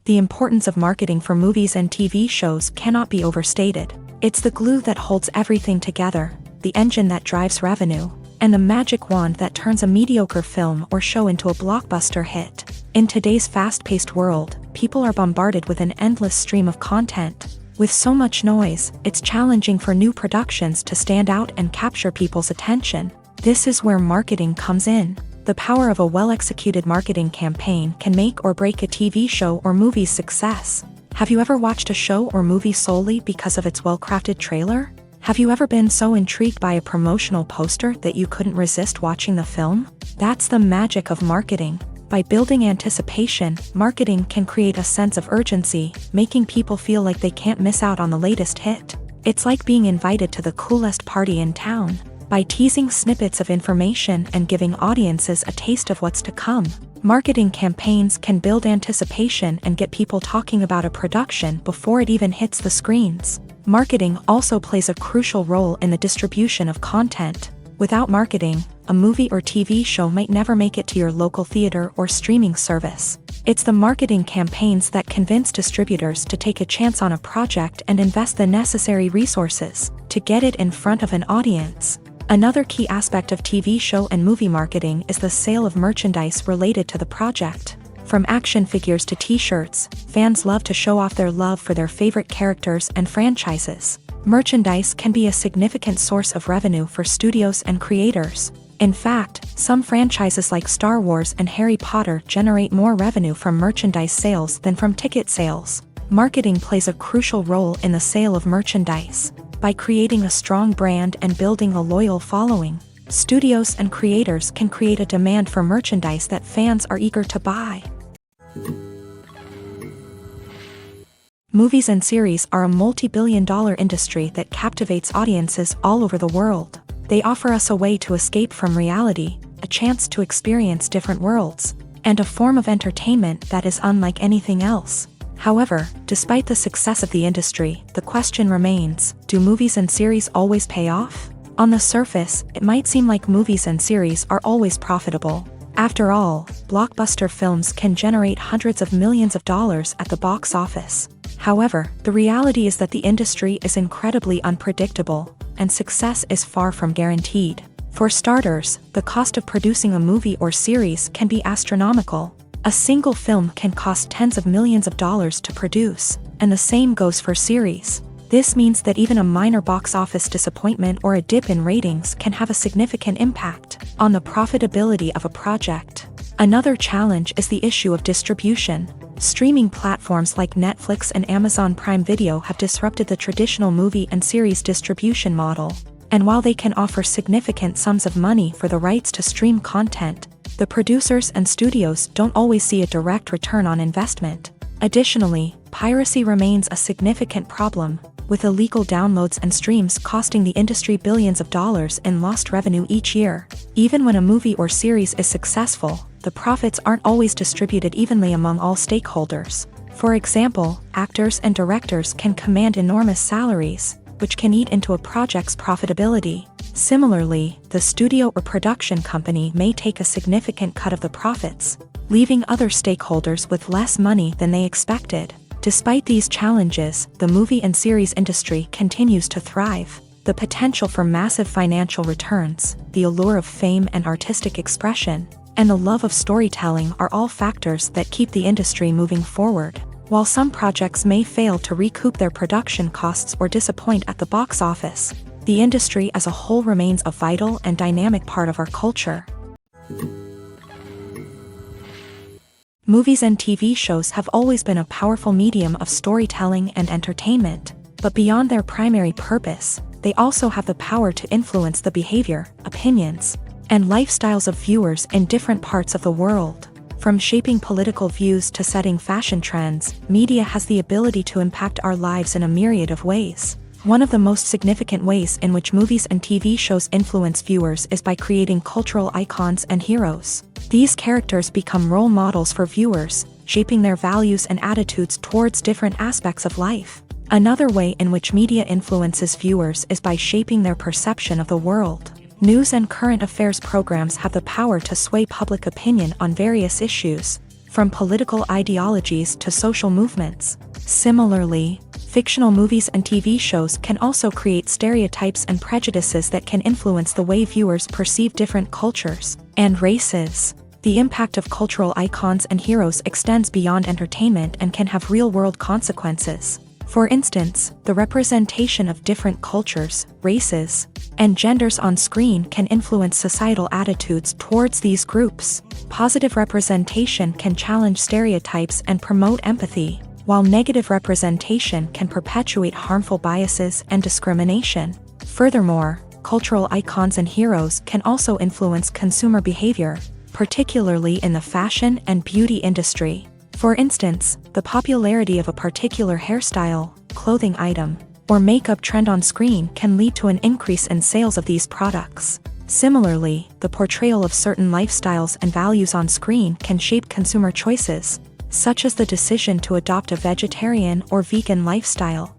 The importance of marketing for movies and TV shows cannot be overstated. It's the glue that holds everything together, the engine that drives revenue, and the magic wand that turns a mediocre film or show into a blockbuster hit. In today's fast-paced world, people are bombarded with an endless stream of content. With so much noise, it's challenging for new productions to stand out and capture people's attention. This is where marketing comes in. The power of a well-executed marketing campaign can make or break a TV show or movie's success. Have you ever watched a show or movie solely because of its well-crafted trailer? Have you ever been so intrigued by a promotional poster that you couldn't resist watching the film? That's the magic of marketing. By building anticipation, marketing can create a sense of urgency, making people feel like they can't miss out on the latest hit. It's like being invited to the coolest party in town. By teasing snippets of information and giving audiences a taste of what's to come, marketing campaigns can build anticipation and get people talking about a production before it even hits the screens. Marketing also plays a crucial role in the distribution of content. Without marketing, a movie or TV show might never make it to your local theater or streaming service. It's the marketing campaigns that convince distributors to take a chance on a project and invest the necessary resources to get it in front of an audience. Another key aspect of TV show and movie marketing is the sale of merchandise related to the project. From action figures to t-shirts, fans love to show off their love for their favorite characters and franchises. Merchandise can be a significant source of revenue for studios and creators. In fact, some franchises like Star Wars and Harry Potter generate more revenue from merchandise sales than from ticket sales. Marketing plays a crucial role in the sale of merchandise. By creating a strong brand and building a loyal following, studios and creators can create a demand for merchandise that fans are eager to buy. Movies and series are a multi-billion-dollar industry that captivates audiences all over the world. They offer us a way to escape from reality, a chance to experience different worlds, and a form of entertainment that is unlike anything else. However, despite the success of the industry, the question remains, do movies and series always pay off? On the surface, it might seem like movies and series are always profitable. After all, blockbuster films can generate hundreds of millions of dollars at the box office. However, the reality is that the industry is incredibly unpredictable, and success is far from guaranteed. For starters, the cost of producing a movie or series can be astronomical. A single film can cost tens of millions of dollars to produce, and the same goes for series. This means that even a minor box office disappointment or a dip in ratings can have a significant impact on the profitability of a project. Another challenge is the issue of distribution. Streaming platforms like Netflix and Amazon Prime Video have disrupted the traditional movie and series distribution model. And while they can offer significant sums of money for the rights to stream content, the producers and studios don't always see a direct return on investment. Additionally, piracy remains a significant problem, with illegal downloads and streams costing the industry billions of dollars in lost revenue each year. Even when a movie or series is successful, the profits aren't always distributed evenly among all stakeholders. For example, actors and directors can command enormous salaries, which can eat into a project's profitability. Similarly, the studio or production company may take a significant cut of the profits, leaving other stakeholders with less money than they expected. Despite these challenges, the movie and series industry continues to thrive. The potential for massive financial returns, the allure of fame and artistic expression, and the love of storytelling are all factors that keep the industry moving forward. While some projects may fail to recoup their production costs or disappoint at the box office, the industry as a whole remains a vital and dynamic part of our culture. Movies and TV shows have always been a powerful medium of storytelling and entertainment, but beyond their primary purpose, they also have the power to influence the behavior, opinions, and lifestyles of viewers in different parts of the world. From shaping political views to setting fashion trends, media has the ability to impact our lives in a myriad of ways. One of the most significant ways in which movies and TV shows influence viewers is by creating cultural icons and heroes. These characters become role models for viewers, shaping their values and attitudes towards different aspects of life. Another way in which media influences viewers is by shaping their perception of the world. News and current affairs programs have the power to sway public opinion on various issues, from political ideologies to social movements. Similarly, fictional movies and TV shows can also create stereotypes and prejudices that can influence the way viewers perceive different cultures and races. The impact of cultural icons and heroes extends beyond entertainment and can have real-world consequences. For instance, the representation of different cultures, races, and genders on screen can influence societal attitudes towards these groups. Positive representation can challenge stereotypes and promote empathy, while negative representation can perpetuate harmful biases and discrimination. Furthermore, cultural icons and heroes can also influence consumer behavior, particularly in the fashion and beauty industry. For instance, the popularity of a particular hairstyle, clothing item, or makeup trend on screen can lead to an increase in sales of these products. Similarly, the portrayal of certain lifestyles and values on screen can shape consumer choices, such as the decision to adopt a vegetarian or vegan lifestyle.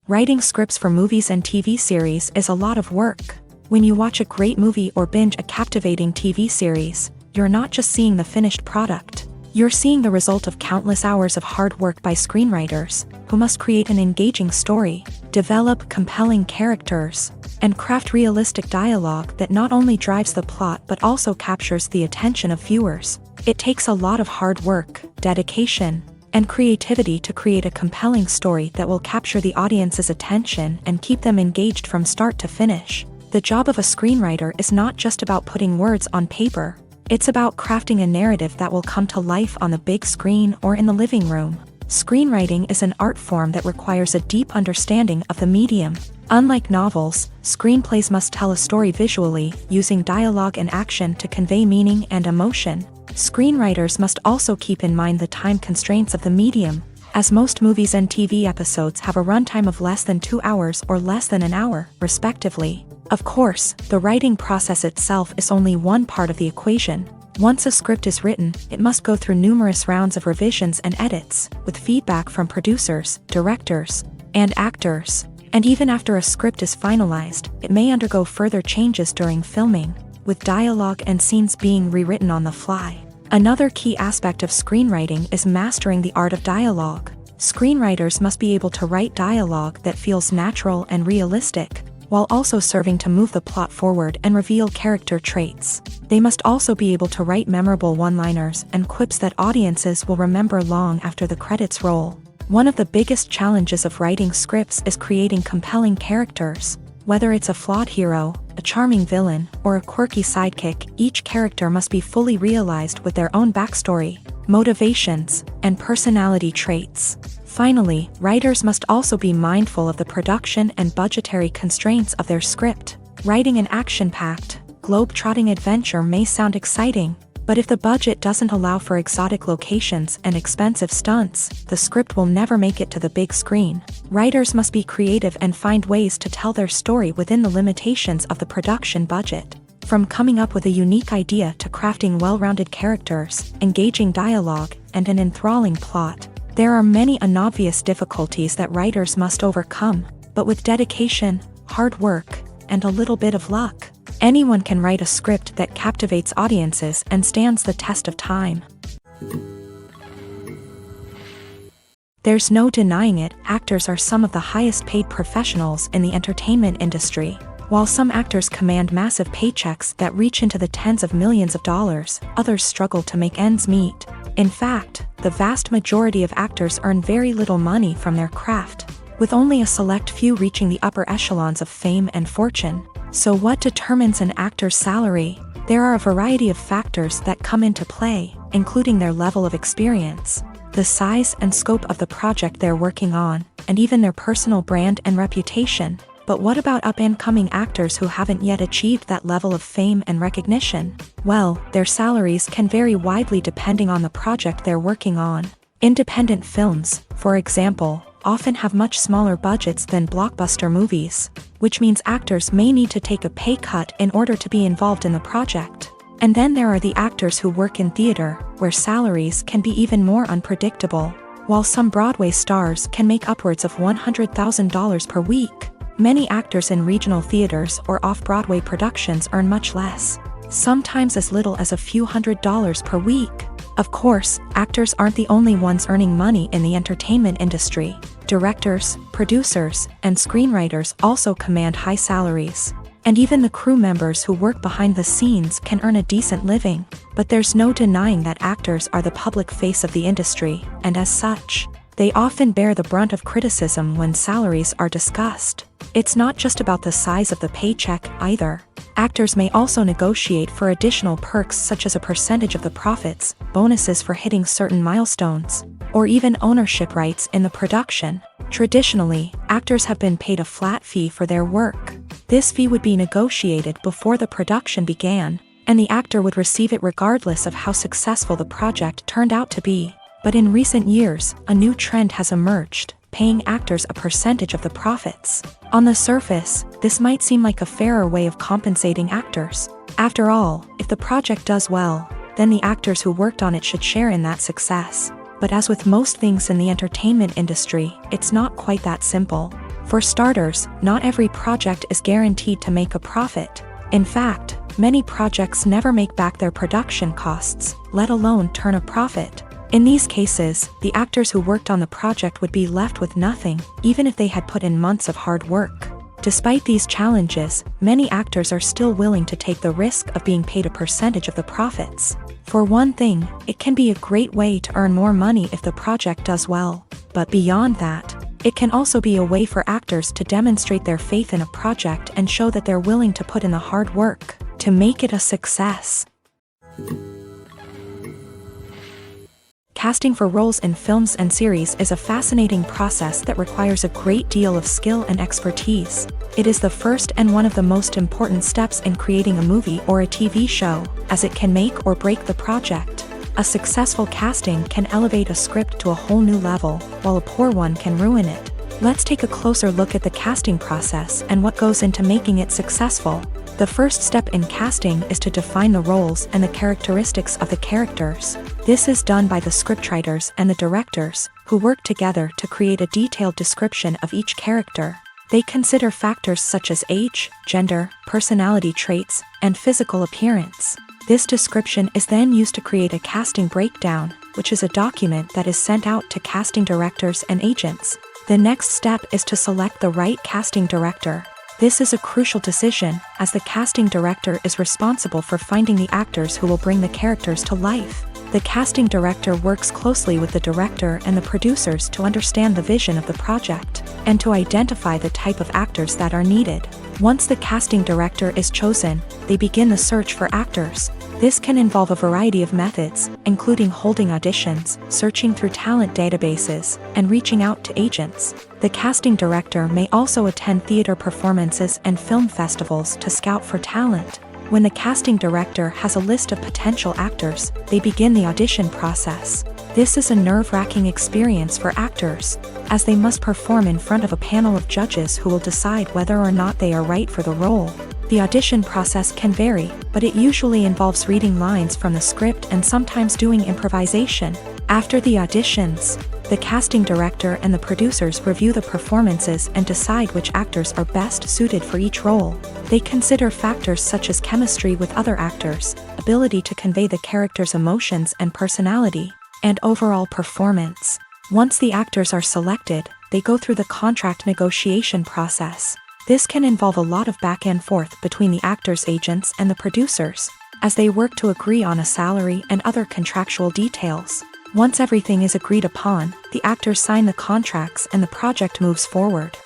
Writing scripts for movies and TV series is a lot of work. When you watch a great movie or binge a captivating TV series, you're not just seeing the finished product. You're seeing the result of countless hours of hard work by screenwriters, who must create an engaging story, develop compelling characters, and craft realistic dialogue that not only drives the plot but also captures the attention of viewers. It takes a lot of hard work, dedication, and creativity to create a compelling story that will capture the audience's attention and keep them engaged from start to finish. The job of a screenwriter is not just about putting words on paper. It's about crafting a narrative that will come to life on the big screen or in the living room. Screenwriting is an art form that requires a deep understanding of the medium. Unlike novels, screenplays must tell a story visually, using dialogue and action to convey meaning and emotion. Screenwriters must also keep in mind the time constraints of the medium, as most movies and TV episodes have a runtime of less than 2 hours or less than an hour, respectively. Of course, the writing process itself is only one part of the equation. Once a script is written, it must go through numerous rounds of revisions and edits, with feedback from producers, directors, and actors. And even after a script is finalized, it may undergo further changes during filming, with dialogue and scenes being rewritten on the fly. Another key aspect of screenwriting is mastering the art of dialogue. Screenwriters must be able to write dialogue that feels natural and realistic, while also serving to move the plot forward and reveal character traits. They must also be able to write memorable one-liners and quips that audiences will remember long after the credits roll. One of the biggest challenges of writing scripts is creating compelling characters. Whether it's a flawed hero, a charming villain, or a quirky sidekick, each character must be fully realized with their own backstory, motivations, and personality traits. Finally, writers must also be mindful of the production and budgetary constraints of their script. Writing an action-packed, globe-trotting adventure may sound exciting, but if the budget doesn't allow for exotic locations and expensive stunts, the script will never make it to the big screen. Writers must be creative and find ways to tell their story within the limitations of the production budget. From coming up with a unique idea to crafting well-rounded characters, engaging dialogue, and an enthralling plot, there are many unobvious difficulties that writers must overcome, but with dedication, hard work, and a little bit of luck, anyone can write a script that captivates audiences and stands the test of time. There's no denying it, actors are some of the highest paid professionals in the entertainment industry. While some actors command massive paychecks that reach into the tens of millions of dollars, others struggle to make ends meet. In fact, the vast majority of actors earn very little money from their craft, with only a select few reaching the upper echelons of fame and fortune. So what determines an actor's salary? There are a variety of factors that come into play, including their level of experience, the size and scope of the project they're working on, and even their personal brand and reputation. But what about up-and-coming actors who haven't yet achieved that level of fame and recognition? Well, their salaries can vary widely depending on the project they're working on. Independent films, for example, often have much smaller budgets than blockbuster movies, which means actors may need to take a pay cut in order to be involved in the project. And then there are the actors who work in theater, where salaries can be even more unpredictable. While some Broadway stars can make upwards of $100,000 per week, many actors in regional theaters or off-Broadway productions earn much less, sometimes as little as a few $100s per week. Of course, actors aren't the only ones earning money in the entertainment industry. Directors, producers, and screenwriters also command high salaries. And even the crew members who work behind the scenes can earn a decent living. But there's no denying that actors are the public face of the industry, and as such, they often bear the brunt of criticism when salaries are discussed. It's not just about the size of the paycheck, either. Actors may also negotiate for additional perks such as a percentage of the profits, bonuses for hitting certain milestones, or even ownership rights in the production. Traditionally, actors have been paid a flat fee for their work. This fee would be negotiated before the production began, and the actor would receive it regardless of how successful the project turned out to be. But in recent years, a new trend has emerged, paying actors a percentage of the profits. On the surface, this might seem like a fairer way of compensating actors. After all, if the project does well, then the actors who worked on it should share in that success. But as with most things in the entertainment industry, it's not quite that simple. For starters, not every project is guaranteed to make a profit. In fact, many projects never make back their production costs, let alone turn a profit. In these cases, the actors who worked on the project would be left with nothing, even if they had put in months of hard work. Despite these challenges, many actors are still willing to take the risk of being paid a percentage of the profits. For one thing, it can be a great way to earn more money if the project does well. But beyond that, it can also be a way for actors to demonstrate their faith in a project and show that they're willing to put in the hard work to make it a success. Casting for roles in films and series is a fascinating process that requires a great deal of skill and expertise. It is the first and one of the most important steps in creating a movie or a TV show, as it can make or break the project. A successful casting can elevate a script to a whole new level, while a poor one can ruin it. Let's take a closer look at the casting process and what goes into making it successful. The first step in casting is to define the roles and the characteristics of the characters. This is done by the scriptwriters and the directors, who work together to create a detailed description of each character. They consider factors such as age, gender, personality traits, and physical appearance. This description is then used to create a casting breakdown, which is a document that is sent out to casting directors and agents. The next step is to select the right casting director. This is a crucial decision, as the casting director is responsible for finding the actors who will bring the characters to life. The casting director works closely with the director and the producers to understand the vision of the project, and to identify the type of actors that are needed. Once the casting director is chosen, they begin the search for actors. This can involve a variety of methods, including holding auditions, searching through talent databases, and reaching out to agents. The casting director may also attend theater performances and film festivals to scout for talent. When the casting director has a list of potential actors, they begin the audition process. This is a nerve-wracking experience for actors, as they must perform in front of a panel of judges who will decide whether or not they are right for the role. The audition process can vary, but it usually involves reading lines from the script and sometimes doing improvisation. After the auditions, the casting director and the producers review the performances and decide which actors are best suited for each role. They consider factors such as chemistry with other actors, ability to convey the character's emotions and personality, and overall performance. Once the actors are selected, they go through the contract negotiation process. This can involve a lot of back and forth between the actors' agents and the producers, as they work to agree on a salary and other contractual details. Once everything is agreed upon, the actors sign the contracts and the project moves forward.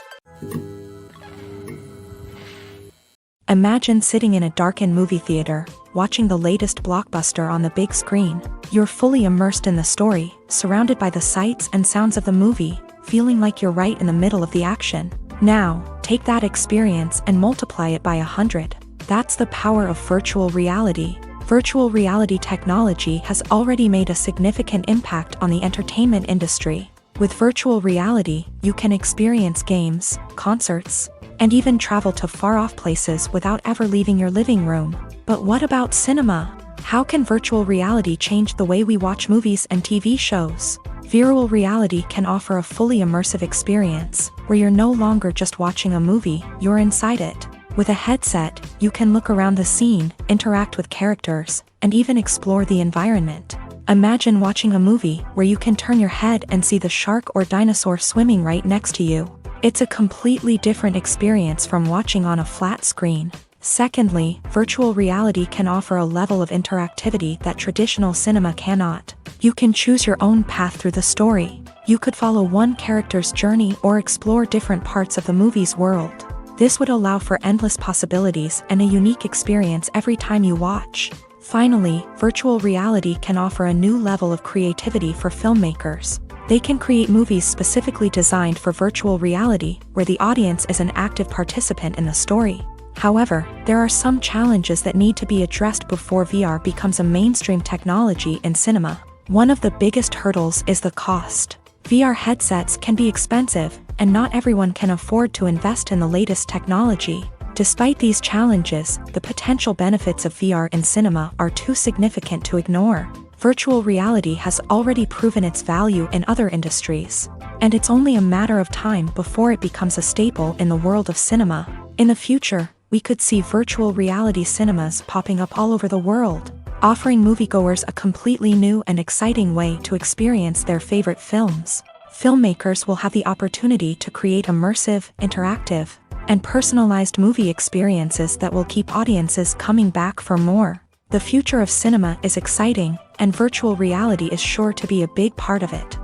Imagine sitting in a darkened movie theater, watching the latest blockbuster on the big screen. You're fully immersed in the story, surrounded by the sights and sounds of the movie, feeling like you're right in the middle of the action. Now, take that experience and multiply it by 100. That's the power of virtual reality. Virtual reality technology has already made a significant impact on the entertainment industry. With virtual reality, you can experience games, concerts, and even travel to far-off places without ever leaving your living room. But what about cinema? How can virtual reality change the way we watch movies and TV shows? Virtual reality can offer a fully immersive experience, where you're no longer just watching a movie, you're inside it. With a headset, you can look around the scene, interact with characters, and even explore the environment. Imagine watching a movie where you can turn your head and see the shark or dinosaur swimming right next to you. It's a completely different experience from watching on a flat screen. Secondly, virtual reality can offer a level of interactivity that traditional cinema cannot. You can choose your own path through the story. You could follow one character's journey or explore different parts of the movie's world. This would allow for endless possibilities and a unique experience every time you watch. Finally, virtual reality can offer a new level of creativity for filmmakers. They can create movies specifically designed for virtual reality, where the audience is an active participant in the story. However, there are some challenges that need to be addressed before VR becomes a mainstream technology in cinema. One of the biggest hurdles is the cost. VR headsets can be expensive, and not everyone can afford to invest in the latest technology. Despite these challenges, the potential benefits of VR in cinema are too significant to ignore. Virtual reality has already proven its value in other industries, and it's only a matter of time before it becomes a staple in the world of cinema. In the future, we could see virtual reality cinemas popping up all over the world, offering moviegoers a completely new and exciting way to experience their favorite films. Filmmakers will have the opportunity to create immersive, interactive, and personalized movie experiences that will keep audiences coming back for more. The future of cinema is exciting, and virtual reality is sure to be a big part of it.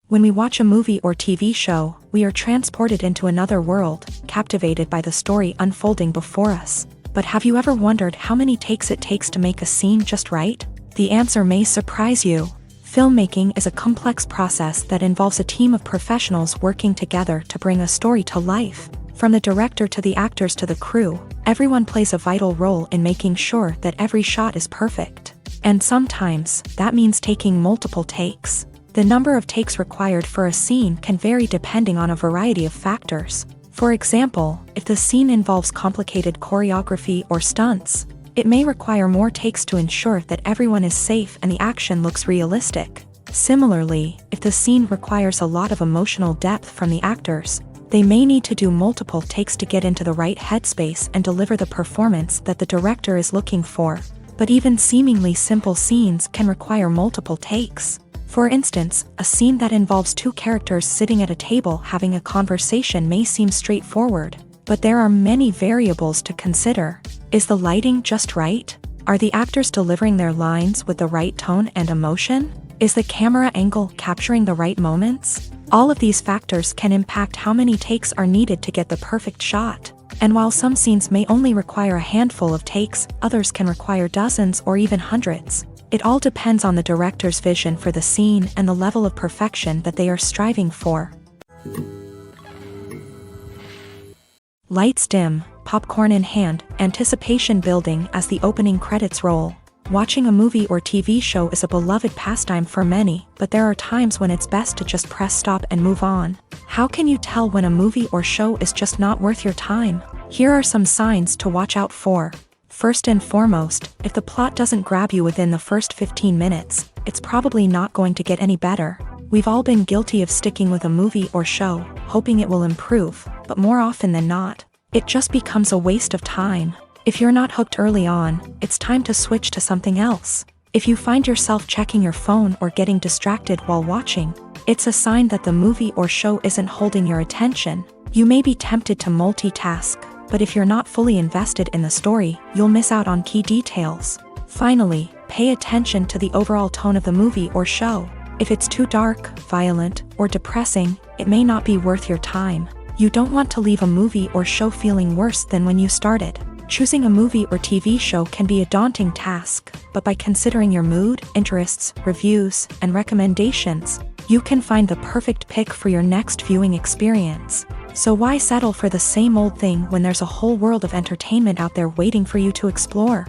When we watch a movie or TV show, we are transported into another world, captivated by the story unfolding before us. But have you ever wondered how many takes it takes to make a scene just right? The answer may surprise you. Filmmaking is a complex process that involves a team of professionals working together to bring a story to life. From the director to the actors to the crew, everyone plays a vital role in making sure that every shot is perfect. And sometimes, that means taking multiple takes. The number of takes required for a scene can vary depending on a variety of factors. For example, if the scene involves complicated choreography or stunts, it may require more takes to ensure that everyone is safe and the action looks realistic. Similarly, if the scene requires a lot of emotional depth from the actors, they may need to do multiple takes to get into the right headspace and deliver the performance that the director is looking for. But even seemingly simple scenes can require multiple takes. For instance, a scene that involves two characters sitting at a table having a conversation may seem straightforward, but there are many variables to consider. Is the lighting just right? Are the actors delivering their lines with the right tone and emotion? Is the camera angle capturing the right moments? All of these factors can impact how many takes are needed to get the perfect shot. And while some scenes may only require a handful of takes, others can require dozens or even hundreds. It all depends on the director's vision for the scene and the level of perfection that they are striving for. Lights dim, popcorn in hand, anticipation building as the opening credits roll. Watching a movie or TV show is a beloved pastime for many, but there are times when it's best to just press stop and move on. How can you tell when a movie or show is just not worth your time? Here are some signs to watch out for. First and foremost, if the plot doesn't grab you within the first 15 minutes, it's probably not going to get any better. We've all been guilty of sticking with a movie or show, hoping it will improve, but more often than not, it just becomes a waste of time. If you're not hooked early on, it's time to switch to something else. If you find yourself checking your phone or getting distracted while watching, it's a sign that the movie or show isn't holding your attention. You may be tempted to multitask, but if you're not fully invested in the story, you'll miss out on key details. Finally, pay attention to the overall tone of the movie or show. If it's too dark, violent, or depressing, it may not be worth your time. You don't want to leave a movie or show feeling worse than when you started. Choosing a movie or TV show can be a daunting task, but by considering your mood, interests, reviews, and recommendations, you can find the perfect pick for your next viewing experience. So why settle for the same old thing when there's a whole world of entertainment out there waiting for you to explore?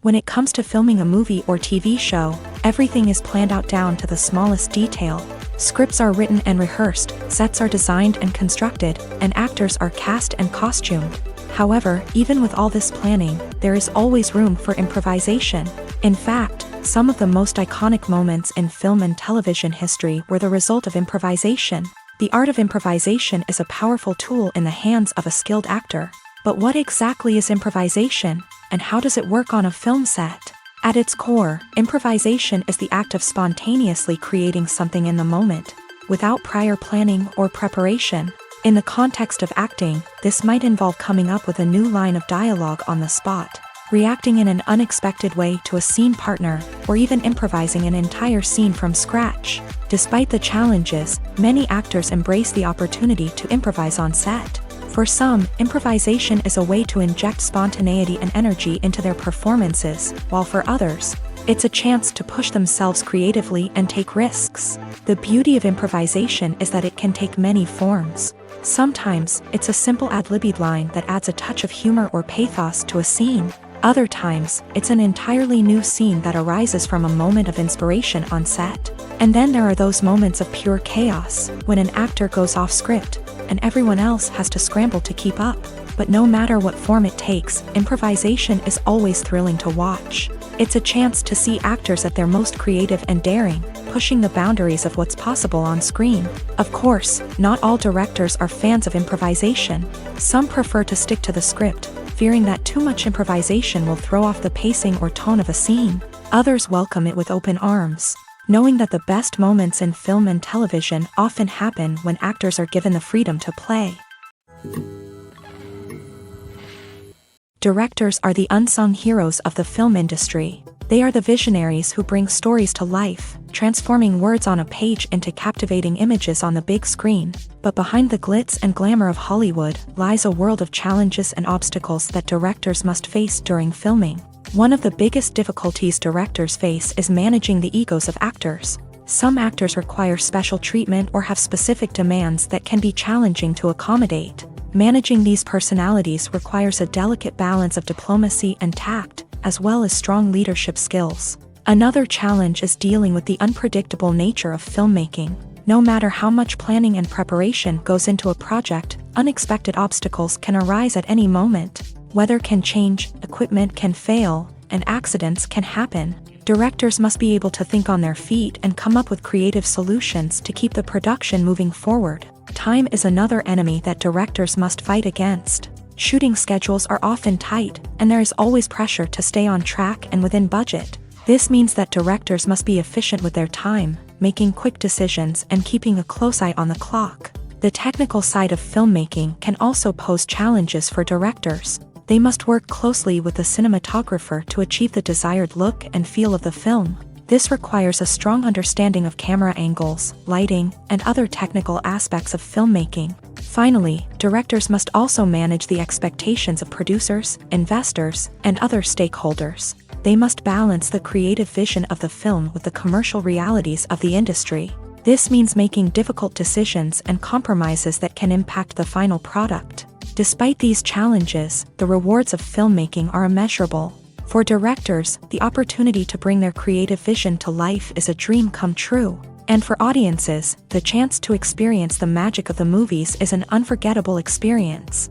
When it comes to filming a movie or TV show, everything is planned out down to the smallest detail. Scripts are written and rehearsed, sets are designed and constructed, and actors are cast and costumed. However, even with all this planning, there is always room for improvisation. In fact, some of the most iconic moments in film and television history were the result of improvisation. The art of improvisation is a powerful tool in the hands of a skilled actor. But what exactly is improvisation, and how does it work on a film set? At its core, improvisation is the act of spontaneously creating something in the moment, without prior planning or preparation. In the context of acting, this might involve coming up with a new line of dialogue on the spot, reacting in an unexpected way to a scene partner, or even improvising an entire scene from scratch. Despite the challenges, many actors embrace the opportunity to improvise on set. For some, improvisation is a way to inject spontaneity and energy into their performances, while for others, it's a chance to push themselves creatively and take risks. The beauty of improvisation is that it can take many forms. Sometimes, it's a simple ad-libbed line that adds a touch of humor or pathos to a scene. Other times, it's an entirely new scene that arises from a moment of inspiration on set. And then there are those moments of pure chaos, when an actor goes off script, and everyone else has to scramble to keep up. But no matter what form it takes, improvisation is always thrilling to watch. It's a chance to see actors at their most creative and daring, pushing the boundaries of what's possible on screen. Of course, not all directors are fans of improvisation. Some prefer to stick to the script, fearing that too much improvisation will throw off the pacing or tone of a scene. Others welcome it with open arms, knowing that the best moments in film and television often happen when actors are given the freedom to play. Directors are the unsung heroes of the film industry. They are the visionaries who bring stories to life, transforming words on a page into captivating images on the big screen. But behind the glitz and glamour of Hollywood lies a world of challenges and obstacles that directors must face during filming. One of the biggest difficulties directors face is managing the egos of actors. Some actors require special treatment or have specific demands that can be challenging to accommodate. Managing these personalities requires a delicate balance of diplomacy and tact, as well as strong leadership skills. Another challenge is dealing with the unpredictable nature of filmmaking. No matter how much planning and preparation goes into a project, unexpected obstacles can arise at any moment. Weather can change, equipment can fail, and accidents can happen. Directors must be able to think on their feet and come up with creative solutions to keep the production moving forward. Time is another enemy that directors must fight against. Shooting schedules are often tight, and there is always pressure to stay on track and within budget. This means that directors must be efficient with their time, making quick decisions and keeping a close eye on the clock. The technical side of filmmaking can also pose challenges for directors. They must work closely with the cinematographer to achieve the desired look and feel of the film. This requires a strong understanding of camera angles, lighting, and other technical aspects of filmmaking. Finally, directors must also manage the expectations of producers, investors, and other stakeholders. They must balance the creative vision of the film with the commercial realities of the industry. This means making difficult decisions and compromises that can impact the final product. Despite these challenges, the rewards of filmmaking are immeasurable. For directors, the opportunity to bring their creative vision to life is a dream come true. And for audiences, the chance to experience the magic of the movies is an unforgettable experience.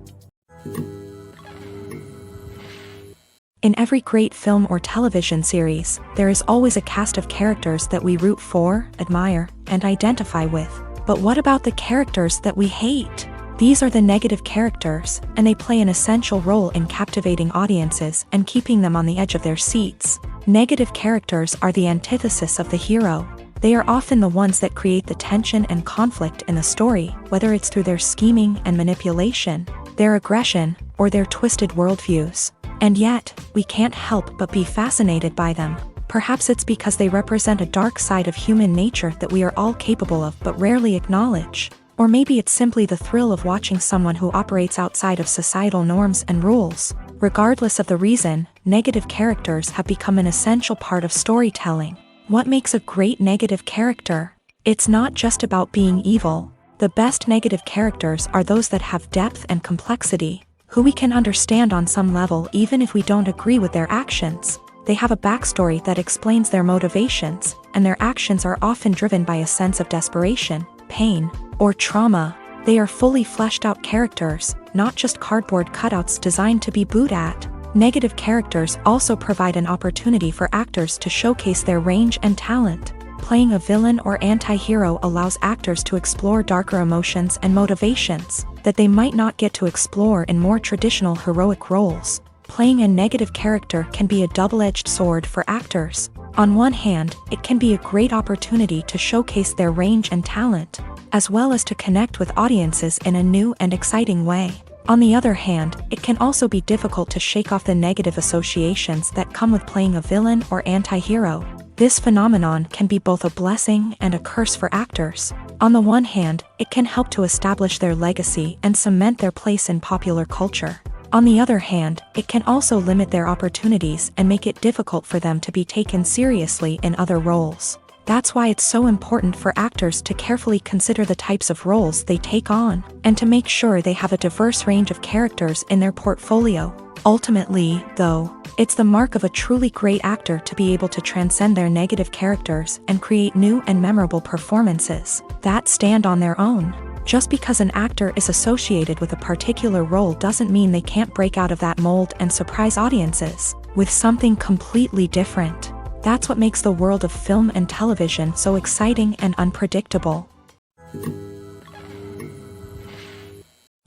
In every great film or television series, there is always a cast of characters that we root for, admire, and identify with. But what about the characters that we hate? These are the negative characters, and they play an essential role in captivating audiences and keeping them on the edge of their seats. Negative characters are the antithesis of the hero. They are often the ones that create the tension and conflict in the story, whether it's through their scheming and manipulation, their aggression, or their twisted worldviews. And yet, we can't help but be fascinated by them. Perhaps it's because they represent a dark side of human nature that we are all capable of but rarely acknowledge. Or maybe it's simply the thrill of watching someone who operates outside of societal norms and rules. Regardless of the reason, negative characters have become an essential part of storytelling. What makes a great negative character? It's not just about being evil. The best negative characters are those that have depth and complexity, who we can understand on some level even if we don't agree with their actions. They have a backstory that explains their motivations, and their actions are often driven by a sense of desperation, pain, or trauma. They are fully fleshed out characters, not just cardboard cutouts designed to be booed at. Negative characters also provide an opportunity for actors to showcase their range and talent. Playing a villain or anti-hero allows actors to explore darker emotions and motivations that they might not get to explore in more traditional heroic roles. Playing a negative character can be a double-edged sword for actors. On one hand, it can be a great opportunity to showcase their range and talent, as well as to connect with audiences in a new and exciting way. On the other hand, it can also be difficult to shake off the negative associations that come with playing a villain or anti-hero. This phenomenon can be both a blessing and a curse for actors. On the one hand, it can help to establish their legacy and cement their place in popular culture. On the other hand, it can also limit their opportunities and make it difficult for them to be taken seriously in other roles. That's why it's so important for actors to carefully consider the types of roles they take on, and to make sure they have a diverse range of characters in their portfolio. Ultimately, though, it's the mark of a truly great actor to be able to transcend their negative characters and create new and memorable performances that stand on their own. Just because an actor is associated with a particular role doesn't mean they can't break out of that mold and surprise audiences with something completely different. That's what makes the world of film and television so exciting and unpredictable.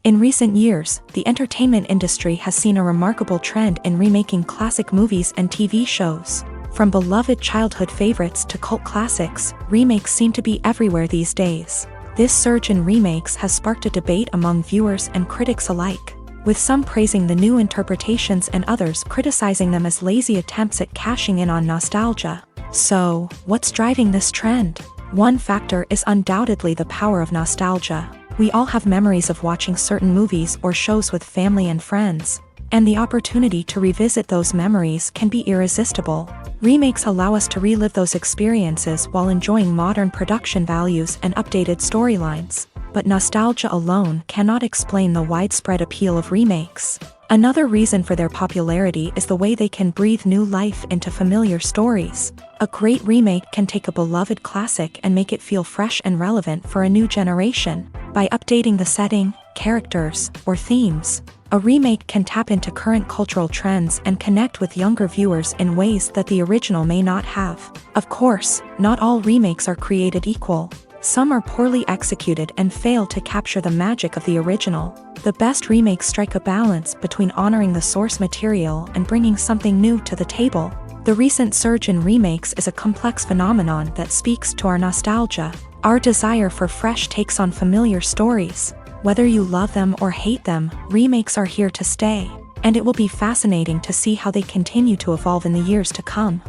In recent years, the entertainment industry has seen a remarkable trend in remaking classic movies and TV shows. From beloved childhood favorites to cult classics, remakes seem to be everywhere these days. This surge in remakes has sparked a debate among viewers and critics alike, with some praising the new interpretations and others criticizing them as lazy attempts at cashing in on nostalgia. So, what's driving this trend? One factor is undoubtedly the power of nostalgia. We all have memories of watching certain movies or shows with family and friends, and the opportunity to revisit those memories can be irresistible. Remakes allow us to relive those experiences while enjoying modern production values and updated storylines. But nostalgia alone cannot explain the widespread appeal of remakes. Another reason for their popularity is the way they can breathe new life into familiar stories. A great remake can take a beloved classic and make it feel fresh and relevant for a new generation. By updating the setting, characters, or themes, a remake can tap into current cultural trends and connect with younger viewers in ways that the original may not have. Of course, not all remakes are created equal. Some are poorly executed and fail to capture the magic of the original. The best remakes strike a balance between honoring the source material and bringing something new to the table. The recent surge in remakes is a complex phenomenon that speaks to our nostalgia, our desire for fresh takes on familiar stories. Whether you love them or hate them, remakes are here to stay, and it will be fascinating to see how they continue to evolve in the years to come.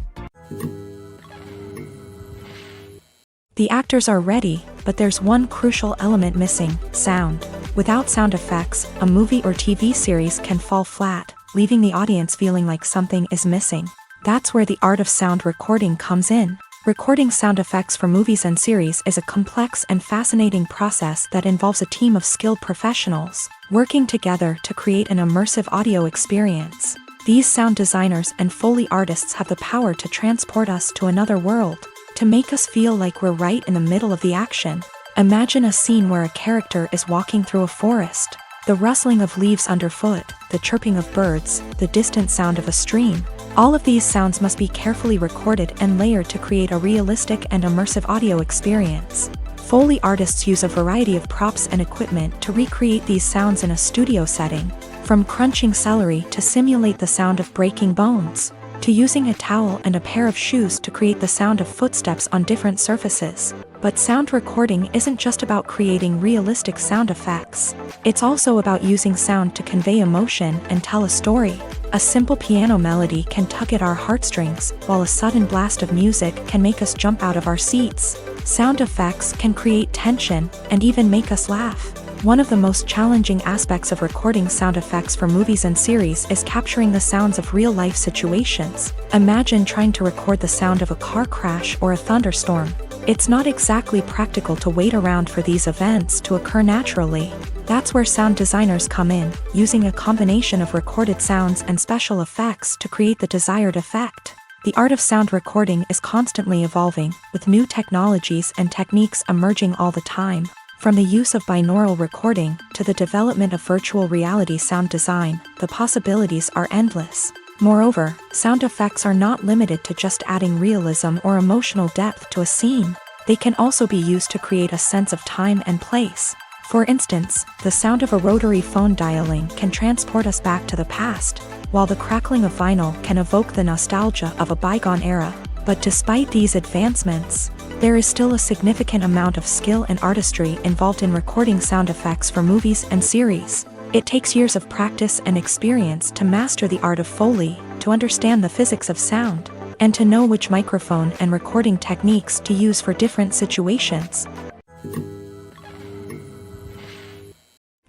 The actors are ready, but there's one crucial element missing: sound. Without sound effects, a movie or TV series can fall flat, leaving the audience feeling like something is missing. That's where the art of sound recording comes in. Recording sound effects for movies and series is a complex and fascinating process that involves a team of skilled professionals working together to create an immersive audio experience. These sound designers and Foley artists have the power to transport us to another world, to make us feel like we're right in the middle of the action. Imagine a scene where a character is walking through a forest. The rustling of leaves underfoot, the chirping of birds, the distant sound of a stream. All of these sounds must be carefully recorded and layered to create a realistic and immersive audio experience. Foley artists use a variety of props and equipment to recreate these sounds in a studio setting, from crunching celery to simulate the sound of breaking bones, to using a towel and a pair of shoes to create the sound of footsteps on different surfaces. But sound recording isn't just about creating realistic sound effects. It's also about using sound to convey emotion and tell a story. A simple piano melody can tug at our heartstrings, while a sudden blast of music can make us jump out of our seats. Sound effects can create tension and even make us laugh. One of the most challenging aspects of recording sound effects for movies and series is capturing the sounds of real-life situations. Imagine trying to record the sound of a car crash or a thunderstorm. It's not exactly practical to wait around for these events to occur naturally. That's where sound designers come in, using a combination of recorded sounds and special effects to create the desired effect. The art of sound recording is constantly evolving, with new technologies and techniques emerging all the time. From the use of binaural recording to the development of virtual reality sound design, the possibilities are endless. Moreover, sound effects are not limited to just adding realism or emotional depth to a scene. They can also be used to create a sense of time and place. For instance, the sound of a rotary phone dialing can transport us back to the past, while the crackling of vinyl can evoke the nostalgia of a bygone era. But despite these advancements, there is still a significant amount of skill and artistry involved in recording sound effects for movies and series. It takes years of practice and experience to master the art of Foley, to understand the physics of sound, and to know which microphone and recording techniques to use for different situations.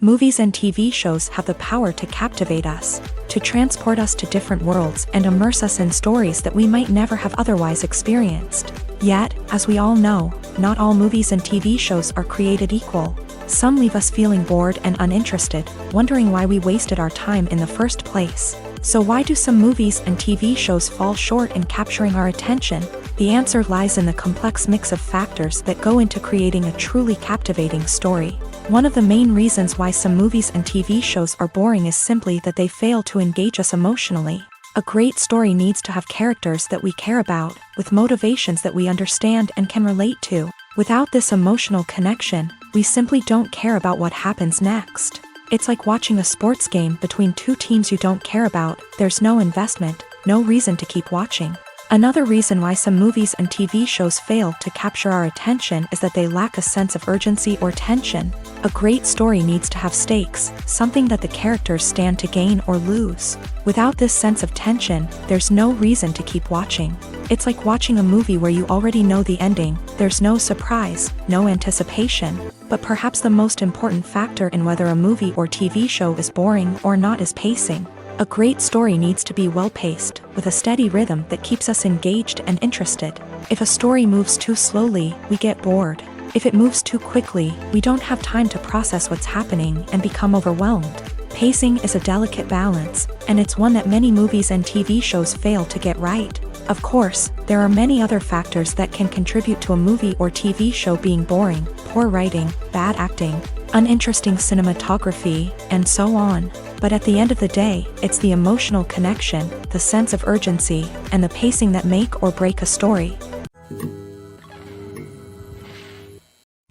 Movies and TV shows have the power to captivate us, to transport us to different worlds and immerse us in stories that we might never have otherwise experienced. Yet, as we all know, not all movies and TV shows are created equal. Some leave us feeling bored and uninterested, wondering why we wasted our time in the first place. So why do some movies and TV shows fall short in capturing our attention? The answer lies in the complex mix of factors that go into creating a truly captivating story. One of the main reasons why some movies and TV shows are boring is simply that they fail to engage us emotionally. A great story needs to have characters that we care about, with motivations that we understand and can relate to. Without this emotional connection, we simply don't care about what happens next. It's like watching a sports game between two teams you don't care about. There's no investment, no reason to keep watching. Another reason why some movies and TV shows fail to capture our attention is that they lack a sense of urgency or tension. A great story needs to have stakes, something that the characters stand to gain or lose. Without this sense of tension, there's no reason to keep watching. It's like watching a movie where you already know the ending. There's no surprise, no anticipation. But perhaps the most important factor in whether a movie or TV show is boring or not is pacing. A great story needs to be well-paced, with a steady rhythm that keeps us engaged and interested. If a story moves too slowly, we get bored. If it moves too quickly, we don't have time to process what's happening and become overwhelmed. Pacing is a delicate balance, and it's one that many movies and TV shows fail to get right. Of course, there are many other factors that can contribute to a movie or TV show being boring: poor writing, bad acting, uninteresting cinematography, and so on. But at the end of the day, it's the emotional connection, the sense of urgency, and the pacing that make or break a story.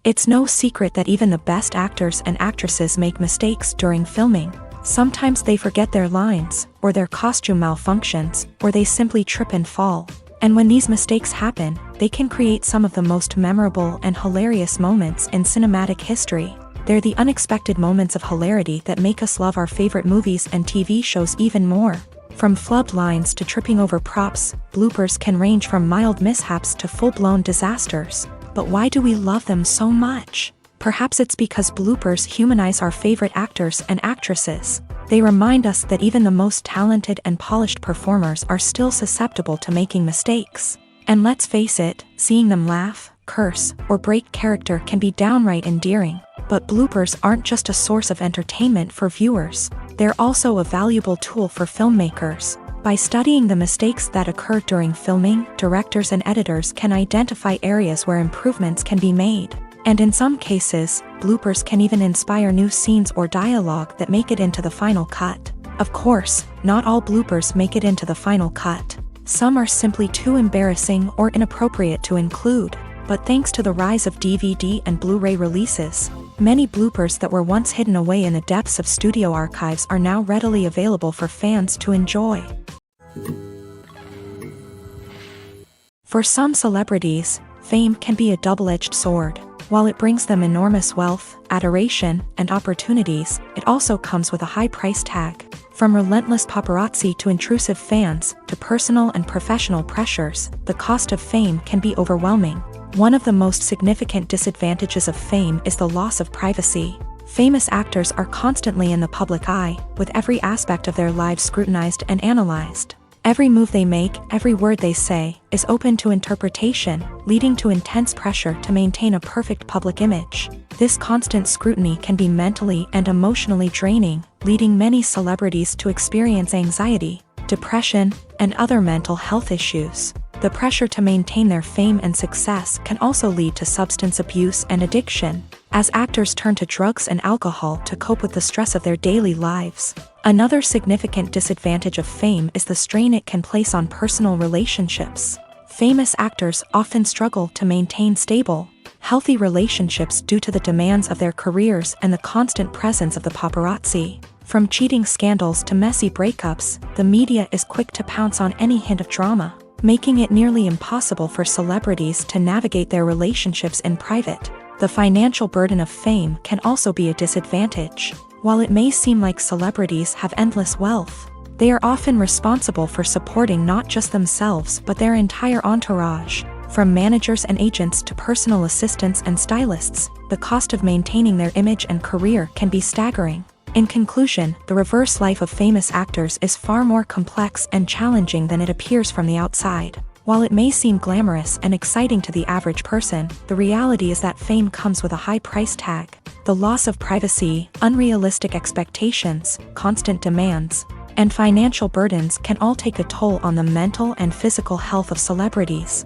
It's no secret that even the best actors and actresses make mistakes during filming. Sometimes they forget their lines, or their costume malfunctions, or they simply trip and fall. And when these mistakes happen, they can create some of the most memorable and hilarious moments in cinematic history. They're the unexpected moments of hilarity that make us love our favorite movies and TV shows even more. From flubbed lines to tripping over props, bloopers can range from mild mishaps to full-blown disasters. But why do we love them so much? Perhaps it's because bloopers humanize our favorite actors and actresses. They remind us that even the most talented and polished performers are still susceptible to making mistakes. And let's face it, seeing them laugh, curse, or break character can be downright endearing. But bloopers aren't just a source of entertainment for viewers. They're also a valuable tool for filmmakers. By studying the mistakes that occur during filming, directors and editors can identify areas where improvements can be made. And in some cases, bloopers can even inspire new scenes or dialogue that make it into the final cut. Of course, not all bloopers make it into the final cut. Some are simply too embarrassing or inappropriate to include. But thanks to the rise of DVD and Blu-ray releases, many bloopers that were once hidden away in the depths of studio archives are now readily available for fans to enjoy. For some celebrities, fame can be a double-edged sword. While it brings them enormous wealth, adoration, and opportunities, it also comes with a high price tag. From relentless paparazzi to intrusive fans, to personal and professional pressures, the cost of fame can be overwhelming. One of the most significant disadvantages of fame is the loss of privacy. Famous actors are constantly in the public eye, with every aspect of their lives scrutinized and analyzed. Every move they make, every word they say, is open to interpretation, leading to intense pressure to maintain a perfect public image. This constant scrutiny can be mentally and emotionally draining, leading many celebrities to experience anxiety, depression, and other mental health issues. The pressure to maintain their fame and success can also lead to substance abuse and addiction, as actors turn to drugs and alcohol to cope with the stress of their daily lives. Another significant disadvantage of fame is the strain it can place on personal relationships. Famous actors often struggle to maintain stable, healthy relationships due to the demands of their careers and the constant presence of the paparazzi. From cheating scandals to messy breakups, the media is quick to pounce on any hint of drama, making it nearly impossible for celebrities to navigate their relationships in private. The financial burden of fame can also be a disadvantage. While it may seem like celebrities have endless wealth, they are often responsible for supporting not just themselves but their entire entourage. From managers and agents to personal assistants and stylists, the cost of maintaining their image and career can be staggering. In conclusion, the reverse life of famous actors is far more complex and challenging than it appears from the outside. While it may seem glamorous and exciting to the average person, the reality is that fame comes with a high price tag. The loss of privacy, unrealistic expectations, constant demands, and financial burdens can all take a toll on the mental and physical health of celebrities.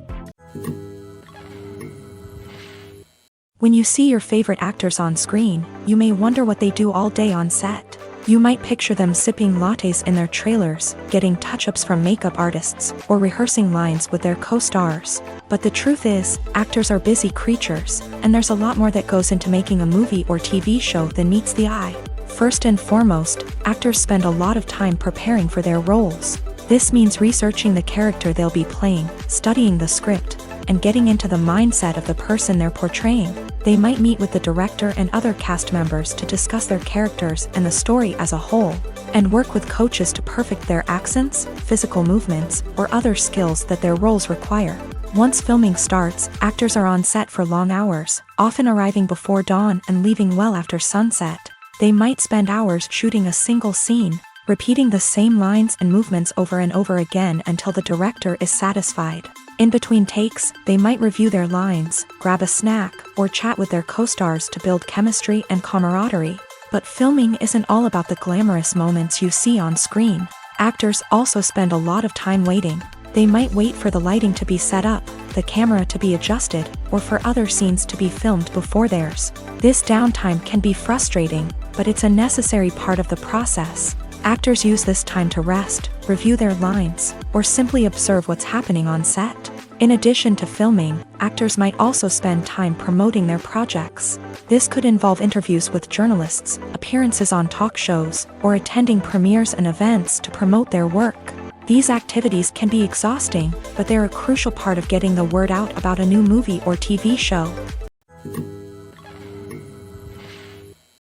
When you see your favorite actors on screen, you may wonder what they do all day on set. You might picture them sipping lattes in their trailers, getting touch-ups from makeup artists, or rehearsing lines with their co-stars. But the truth is, actors are busy creatures, and there's a lot more that goes into making a movie or TV show than meets the eye. First and foremost, actors spend a lot of time preparing for their roles. This means researching the character they'll be playing, studying the script, and getting into the mindset of the person they're portraying. They might meet with the director and other cast members to discuss their characters and the story as a whole, and work with coaches to perfect their accents, physical movements, or other skills that their roles require. Once filming starts, actors are on set for long hours, often arriving before dawn and leaving well after sunset. They might spend hours shooting a single scene, repeating the same lines and movements over and over again until the director is satisfied. In between takes, they might review their lines, grab a snack, or chat with their co-stars to build chemistry and camaraderie. But filming isn't all about the glamorous moments you see on screen. Actors also spend a lot of time waiting. They might wait for the lighting to be set up, the camera to be adjusted, or for other scenes to be filmed before theirs. This downtime can be frustrating, but it's a necessary part of the process. Actors use this time to rest, review their lines, or simply observe what's happening on set. In addition to filming, actors might also spend time promoting their projects. This could involve interviews with journalists, appearances on talk shows, or attending premieres and events to promote their work. These activities can be exhausting, but they're a crucial part of getting the word out about a new movie or TV show.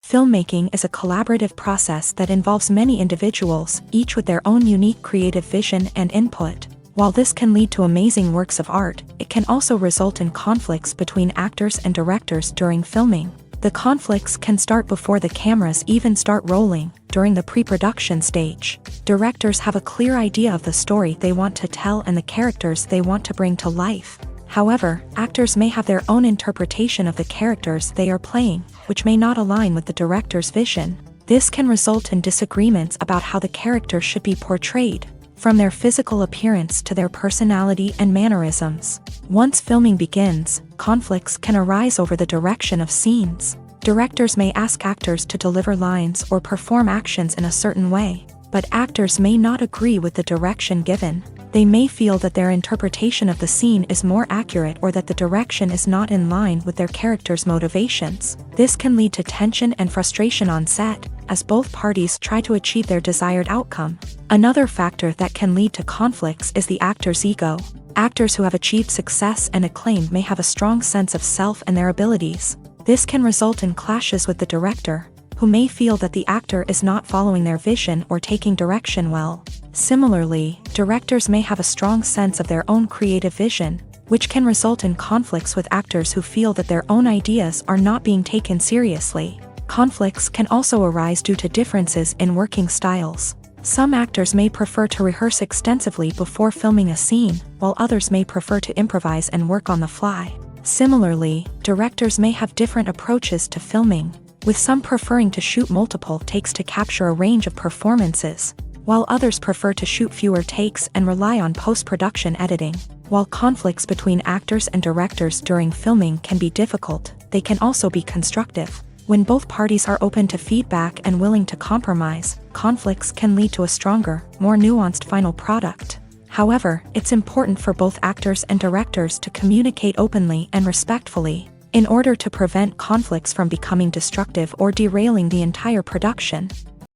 Filmmaking is a collaborative process that involves many individuals, each with their own unique creative vision and input. While this can lead to amazing works of art, it can also result in conflicts between actors and directors during filming. The conflicts can start before the cameras even start rolling, during the pre-production stage. Directors have a clear idea of the story they want to tell and the characters they want to bring to life. However, actors may have their own interpretation of the characters they are playing, which may not align with the director's vision. This can result in disagreements about how the character should be portrayed, from their physical appearance to their personality and mannerisms. Once filming begins, conflicts can arise over the direction of scenes. Directors may ask actors to deliver lines or perform actions in a certain way, but actors may not agree with the direction given. They may feel that their interpretation of the scene is more accurate or that the direction is not in line with their character's motivations. This can lead to tension and frustration on set, as both parties try to achieve their desired outcome. Another factor that can lead to conflicts is the actor's ego. Actors who have achieved success and acclaim may have a strong sense of self and their abilities. This can result in clashes with the director, who may feel that the actor is not following their vision or taking direction well. Similarly, directors may have a strong sense of their own creative vision, which can result in conflicts with actors who feel that their own ideas are not being taken seriously. Conflicts can also arise due to differences in working styles. Some actors may prefer to rehearse extensively before filming a scene, while others may prefer to improvise and work on the fly. Similarly, directors may have different approaches to filming, with some preferring to shoot multiple takes to capture a range of performances, while others prefer to shoot fewer takes and rely on post-production editing. While conflicts between actors and directors during filming can be difficult, they can also be constructive. When both parties are open to feedback and willing to compromise, conflicts can lead to a stronger, more nuanced final product. However, it's important for both actors and directors to communicate openly and respectfully, in order to prevent conflicts from becoming destructive or derailing the entire production.